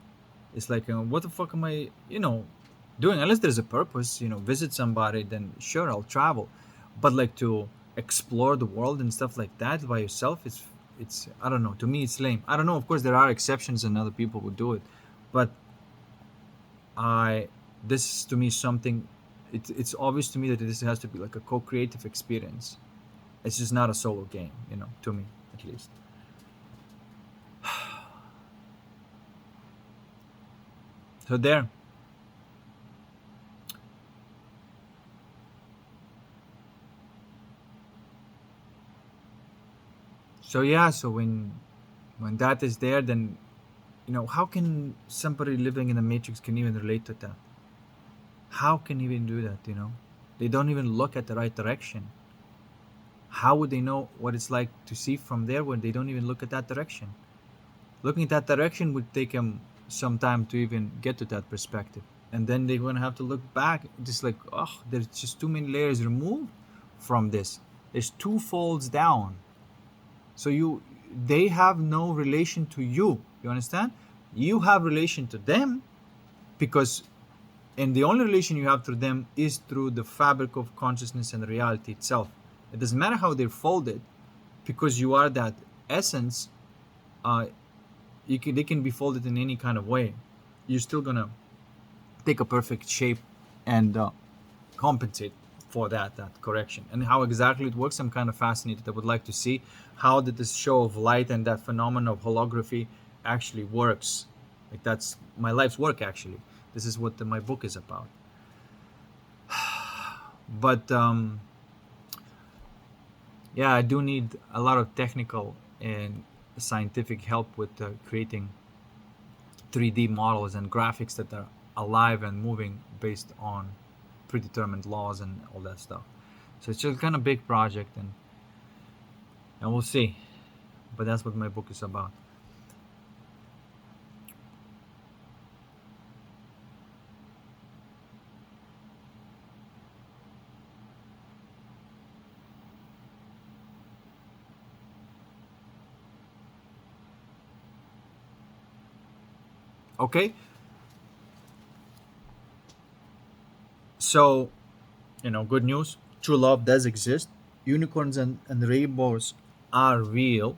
It's like, what the fuck am I, doing? Unless there's a purpose, visit somebody, then sure, I'll travel. But like to explore the world and stuff like that by yourself, it's I don't know. To me, it's lame. I don't know. Of course, there are exceptions and other people would do it, but I this is to me something. It's obvious to me that this has to be like a co-creative experience. It's just not a solo game, to me at least. So there. So yeah, so when that is there, then how can somebody living in the matrix can even relate to that? How can even do that? They don't even look at the right direction. How would they know what it's like to see from there when they don't even look at that direction? Looking at that direction would take them some time to even get to that perspective, and then they're gonna have to look back, just like, oh, there's just too many layers removed from this. There's two folds down. So they have no relation to you. You understand? You have relation to them because, and the only relation you have to them is through the fabric of consciousness and reality itself. It doesn't matter how they're folded, because you are that essence. They can be folded in any kind of way. You're still gonna take a perfect shape and compensate for that correction. And how exactly it works, I'm kind of fascinated. I would like to see how did this show of light and that phenomenon of holography actually works. Like, that's my life's work, actually. This is what my book is about. But yeah, I do need a lot of technical and scientific help with creating 3D models and graphics that are alive and moving based on predetermined laws and all that stuff. So it's just kind of big project, and we'll see. But that's what my book is about. Okay, so good news. True love does exist. Unicorns and rainbows are real,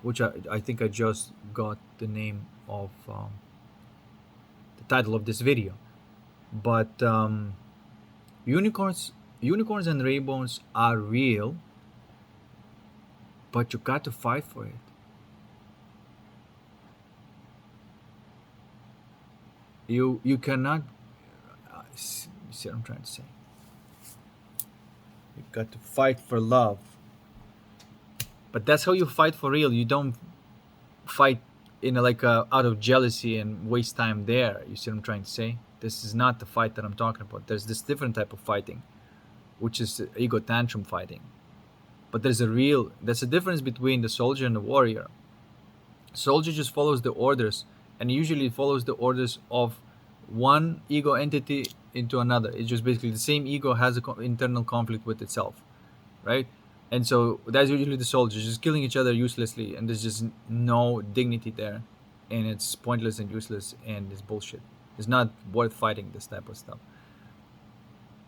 which I think I just got the name of the title of this video. But unicorns and rainbows are real, but you got to fight for it. You cannot see what I'm trying to say. You got to fight for love, but that's how you fight for real. You don't fight out of jealousy and waste time there. You see what I'm trying to say? This is not the fight that I'm talking about. There's this different type of fighting, which is ego tantrum fighting. But there's a difference between the soldier and the warrior. Soldier just follows the orders, and usually follows the orders of one ego entity into another. It's just basically the same ego has an internal conflict with itself, right? And so that's usually the soldiers just killing each other uselessly, and there's just no dignity there, and it's pointless and useless, and it's bullshit. It's not worth fighting this type of stuff.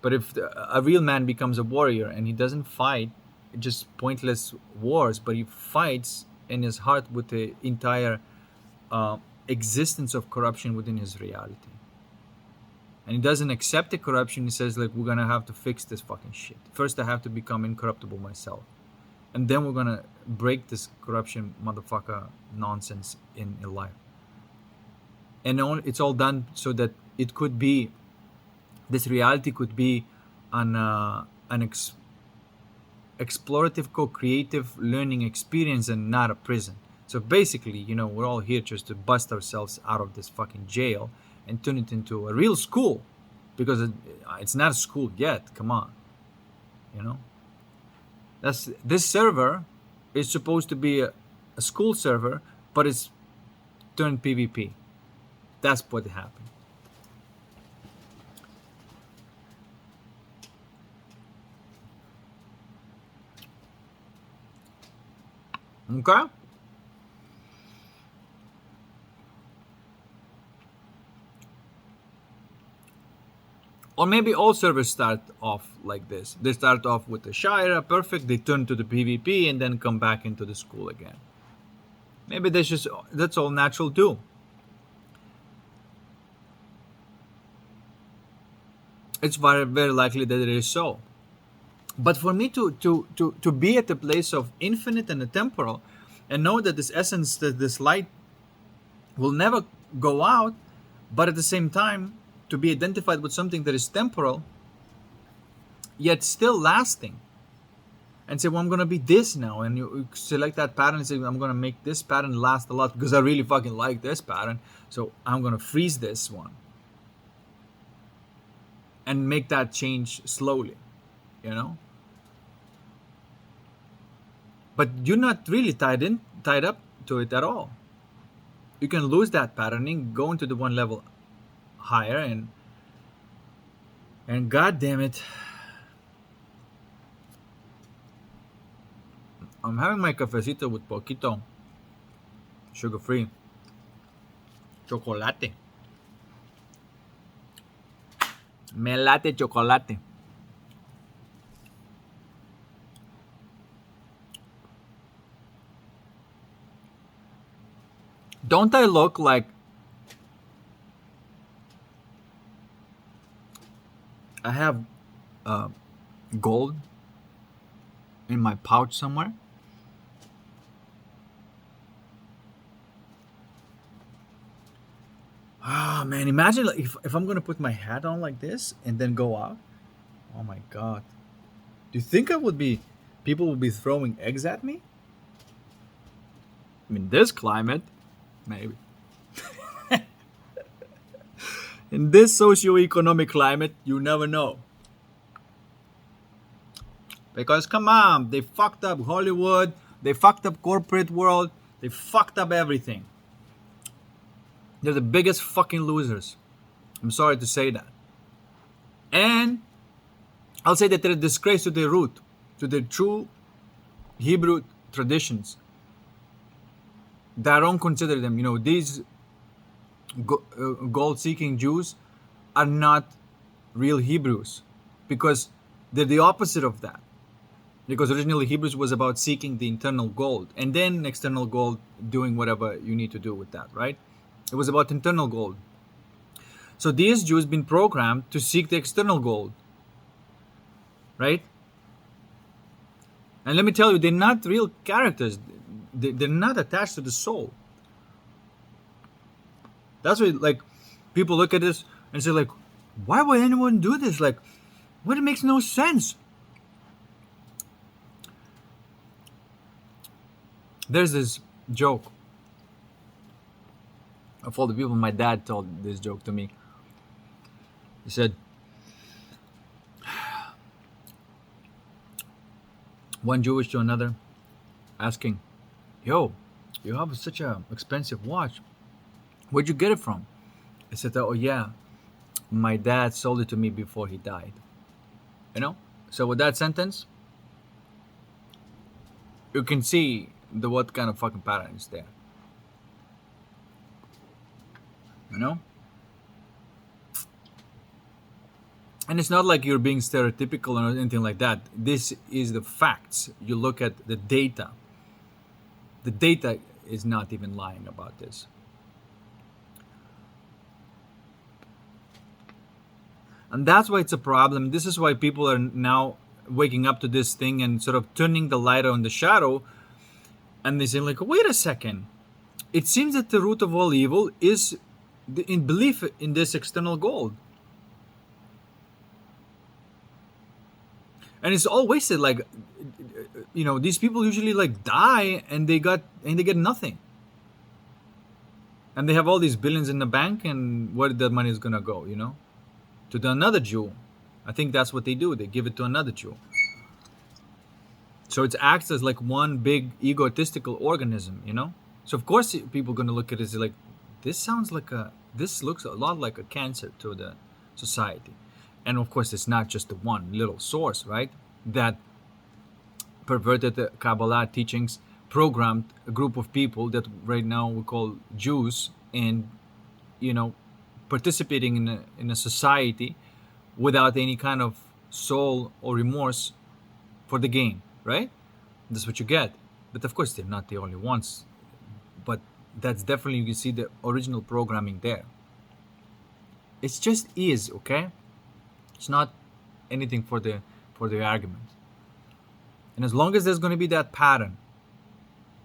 But if a real man becomes a warrior and he doesn't fight just pointless wars, but he fights in his heart with the entire existence of corruption within his reality, and he doesn't accept the corruption. He says, like, we're gonna have to fix this fucking shit. First, I have to become incorruptible myself, and then we're gonna break this corruption motherfucker nonsense in life. And it's all done so that it could be, this reality could be an explorative, co-creative learning experience and not a prison. So basically, we're all here just to bust ourselves out of this fucking jail and turn it into a real school, because it's not a school yet. Come on, this server is supposed to be a school server, but it's turned PvP. That's what happened. Okay? Or maybe all servers start off like this. They start off with the Shire, perfect, they turn to the PvP and then come back into the school again. Maybe that's all natural too. It's very, very likely that it is so. But for me to be at the place of infinite and the temporal and know that this essence, that this light will never go out, but at the same time to be identified with something that is temporal yet still lasting, and say, well, I'm gonna be this now, and you select that pattern and say, I'm gonna make this pattern last a lot because I really fucking like this pattern, so I'm gonna freeze this one and make that change slowly, you know. But you're not really tied up to it at all. You can lose that patterning, go into the one level higher, and god damn it, I'm having my cafecito with poquito sugar free chocolate. Me late chocolate. Don't I look like I have gold in my pouch somewhere? Ah, man, imagine like, if I'm gonna put my hat on like this and then go out. Oh my god. Do you think people would be throwing eggs at me? I mean, this climate, maybe. In this socio-economic climate, you never know. Because come on, they fucked up Hollywood, they fucked up corporate world, they fucked up everything. They're the biggest fucking losers. I'm sorry to say that. And I'll say that they're a disgrace to their root, to their true Hebrew traditions. That I don't consider them, these gold-seeking Jews are not real Hebrews, because they're the opposite of that. Because originally Hebrews was about seeking the internal gold, and then external gold, doing whatever you need to do with that, right? It was about internal gold. So these Jews been programmed to seek the external gold, right? And let me tell you, they're not real characters. They're not attached to the soul. That's why, like, people look at this and say, like, why would anyone do this? Like, what? It makes no sense. There's this joke of all the people. My dad told this joke to me. He said, one Jewish to another, asking, yo, you have such an expensive watch. Where'd you get it from? I said, oh yeah, my dad sold it to me before he died. So with that sentence, you can see what kind of fucking pattern is there. And it's not like you're being stereotypical or anything like that. This is the facts. You look at the data. The data is not even lying about this. And that's why it's a problem. This is why people are now waking up to this thing and sort of turning the light on the shadow. And they say, like, wait a second. It seems that the root of all evil is in belief in this external gold. And it's all wasted. Like, these people usually like die and they get nothing. And they have all these billions in the bank, and where the money is gonna go, to another Jew. I think that's what they do. They give it to another Jew. So it acts as like one big egotistical organism, So of course people are gonna look at it as like, this sounds like a, this looks a lot like a cancer to the society. And of course, it's not just the one little source, right? That perverted the Kabbalah teachings, programmed a group of people that right now we call Jews, and you know, participating in a society without any kind of soul or remorse for the game, right? That's what you get. But of course, they're not the only ones. But that's definitely, you can see the original programming there. It's just is, okay? It's not anything for the argument. And as long as there's going to be that pattern,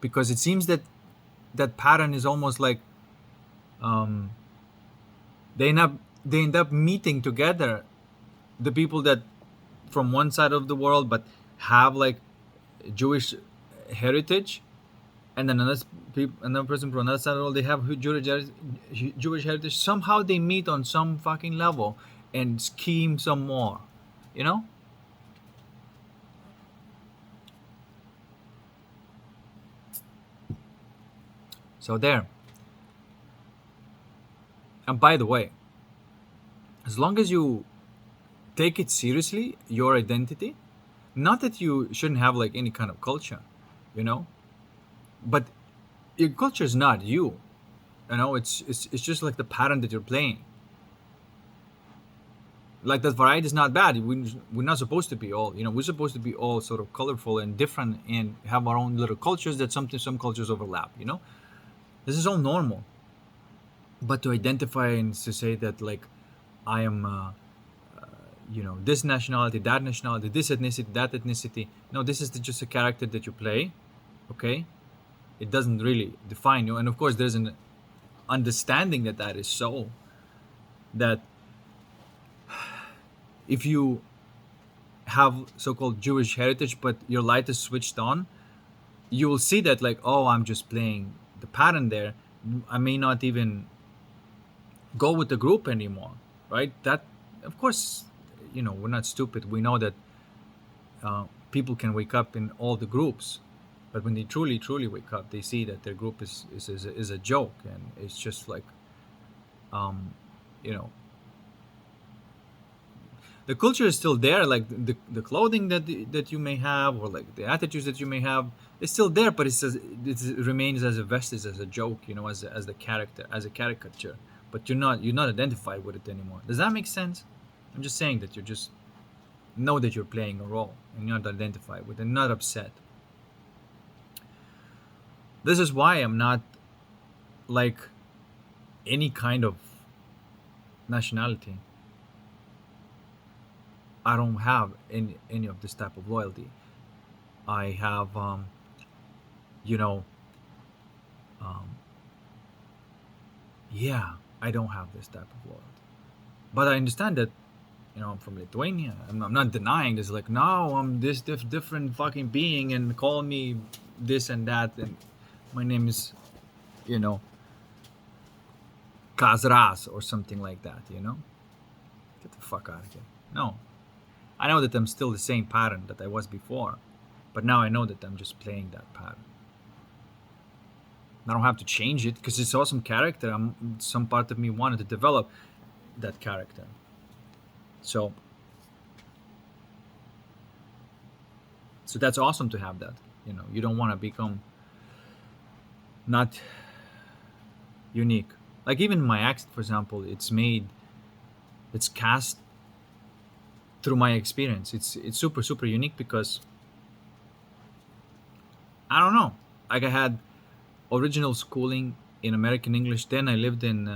because it seems that that pattern is almost like um, they end up meeting together, the people that from one side of the world but have like Jewish heritage, and then another person from another side of the world, they have Jewish heritage. Somehow they meet on some fucking level and scheme some more, you know. So there. And by the way, as long as you take it seriously, your identity, not that you shouldn't have like any kind of culture, you know, but your culture is not you. You know, it's just like the pattern that you're playing. Like that variety is not bad. We're not supposed to be all, you know, we're supposed to be all sort of colorful and different and have our own little cultures that some cultures overlap, you know. This is all normal. But to identify and to say that like I am you know, this nationality, this ethnicity, that ethnicity, no, this is just a character that you play, okay? It doesn't really define you. And of course there's an understanding that that is so, that if you have so-called Jewish heritage but your light is switched on, you will see that like, oh, I'm just playing the pattern there. I may not even go with the group anymore, right? That, of course, you know, we're not stupid. We know that people can wake up in all the groups, but when they truly wake up, they see that their group is a joke, and it's just like, you know, the culture is still there, like the clothing that you may have, or like the attitudes that you may have, it's still there, but it remains as a vestige, as a joke, you know, as the character, as a caricature. But you're not identified with it anymore. Does that make sense? I'm just saying that you just know that you're playing a role and you're not identified with it, and not upset. This is why I'm not like any kind of nationality. I don't have any of this type of loyalty. I have, you know, um, yeah, I don't have this type of loyalty. But I understand that, you know, I'm from Lithuania. I'm not denying this. Like, no, I'm this different fucking being, and call me this and that, and my name is, you know, Kazras or something like that. You know, get the fuck out of here. No, I know that I'm still the same pattern that I was before, but now I know that I'm just playing that pattern. I don't have to change it because it's awesome character. Some part of me wanted to develop that character. So that's awesome to have that. You know, you don't want to become not unique. Like even my accent, for example, it's cast through my experience. It's super unique because I don't know. Like I had original schooling in American English. Then I lived in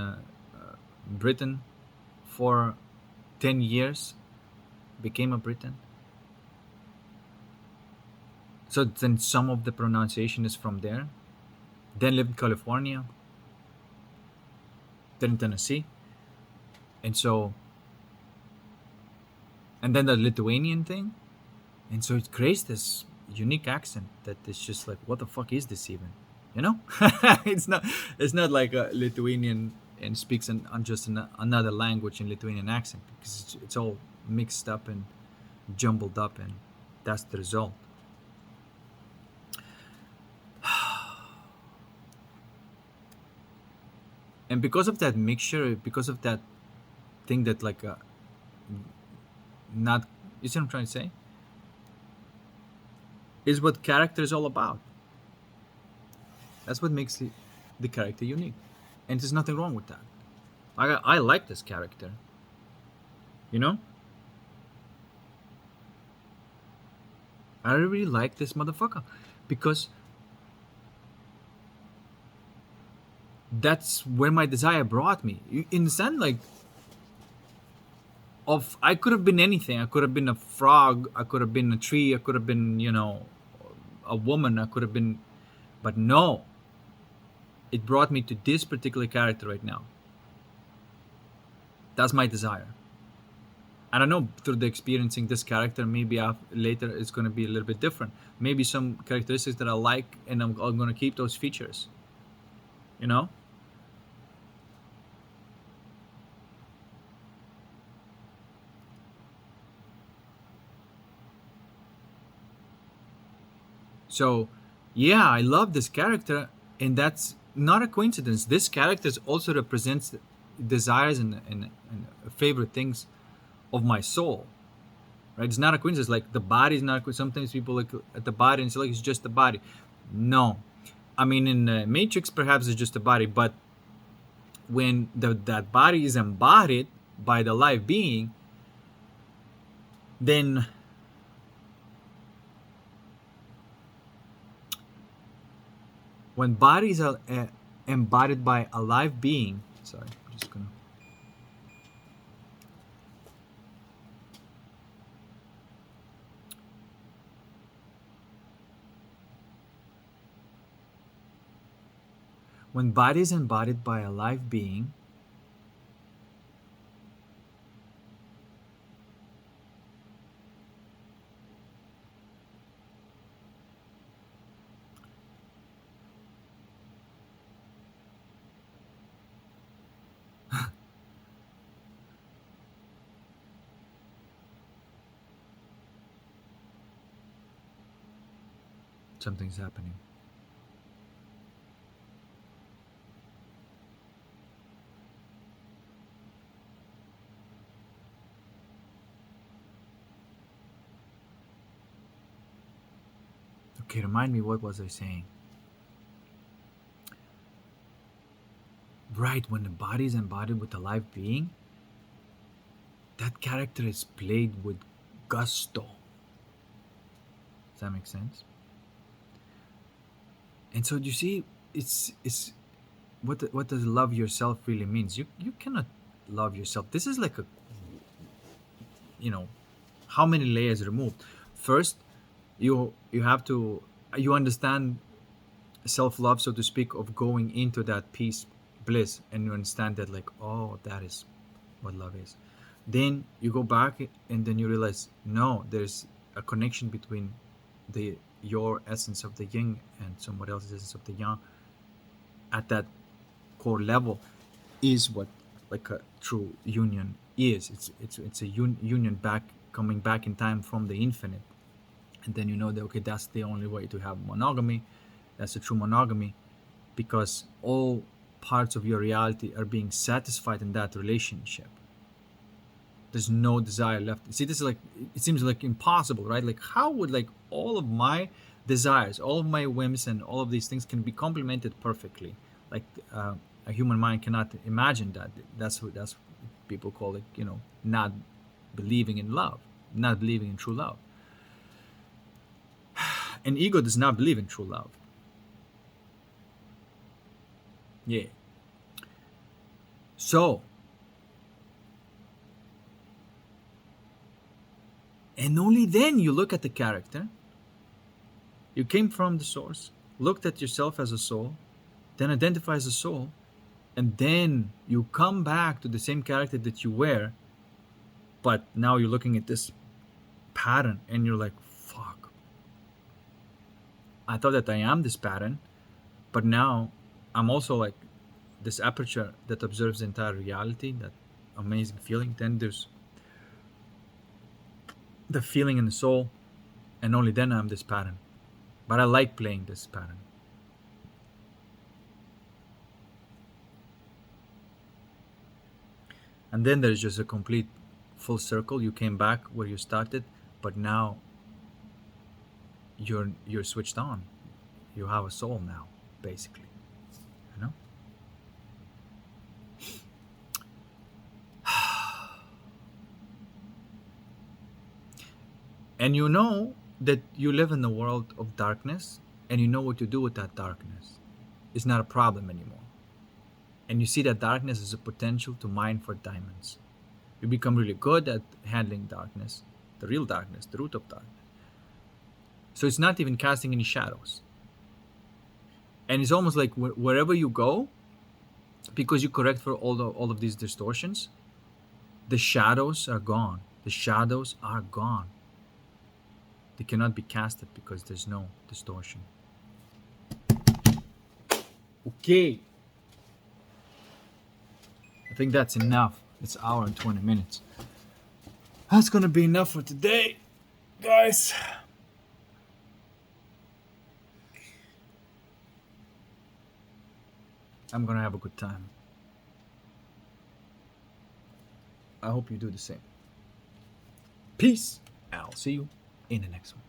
Britain for 10 years, became a Briton. So then some of the pronunciation is from there. Then lived in California, then in Tennessee. And so, and then the Lithuanian thing. And so it creates this unique accent that is just like, what the fuck is this even? You know? it's not like a Lithuanian and speaks just another language in Lithuanian accent, because it's all mixed up and jumbled up, and that's the result. And because of that mixture, because of that thing that like not, you see what I'm trying to say, is what character is all about. That's what makes the character unique, and there's nothing wrong with that. I like this character, you know. I really like this motherfucker because that's where my desire brought me. In the sense, like, of I could have been anything. I could have been a frog. I could have been a tree. I could have been, a woman. I could have been, but no. It brought me to this particular character right now. That's my desire. I don't know, through the experiencing this character, maybe later it's going to be a little bit different. Maybe some characteristics that I like, and I'm going to keep those features. You know. So, yeah, I love this character, and that's not a coincidence. This character also represents desires and favorite things of my soul, right? It's not a coincidence. Like the body is not. Sometimes people look at the body and say, like, it's just the body. No, I mean, in Matrix, perhaps it's just a body, but when that body is embodied by the live being, then when bodies are embodied by a live being, sorry, I'm just gonna. When body is embodied by a live being, something's happening. Okay, remind me, what was I saying? Right, when the body is embodied with a live being, that character is played with gusto. Does that make sense? And so you see, it's what does love yourself really means? You cannot love yourself. This is like a, you know, how many layers removed. First, you have to, you understand self love, so to speak, of going into that peace, bliss, and you understand that, like, oh, that is what love is. Then you go back and then you realize, no, there's a connection between the your essence of the yin and someone else's essence of the yang. At that core level is what, like, a true union is. It's a union back, coming back in time from the infinite. And then you know that, okay, that's the only way to have monogamy. That's a true monogamy, because all parts of your reality are being satisfied in that relationship. There's no desire left. See, this is like, it seems like impossible, right? Like, how would, like, all of my desires, all of my whims, and all of these things can be complemented perfectly? Like, a human mind cannot imagine that. That's what people call it, not believing in love, not believing in true love. And ego does not believe in true love. Yeah. So, and only then you look at the character. You came from the source, looked at yourself as a soul, then identify as a soul, and then you come back to the same character that you were, but now you're looking at this pattern and you're like, fuck. I thought that I am this pattern, but now I'm also like this aperture that observes the entire reality, that amazing feeling. Then there's the feeling in the soul, and only then I'm this pattern. But I like playing this pattern. And then there's just a complete full circle. You came back where you started, but now you're switched on. You have a soul now, basically. You know? And you know that you live in the world of darkness, and you know what to do with that darkness. It's not a problem anymore. And you see that darkness as a potential to mine for diamonds. You become really good at handling darkness, the real darkness, the root of darkness. So it's not even casting any shadows. And it's almost like wherever you go, because you correct for all of these distortions, the shadows are gone. The shadows are gone. They cannot be casted because there's no distortion. Okay. I think that's enough. It's an hour and 20 minutes. That's gonna be enough for today, guys. I'm gonna have a good time. I hope you do the same. Peace. I'll see you in the next one.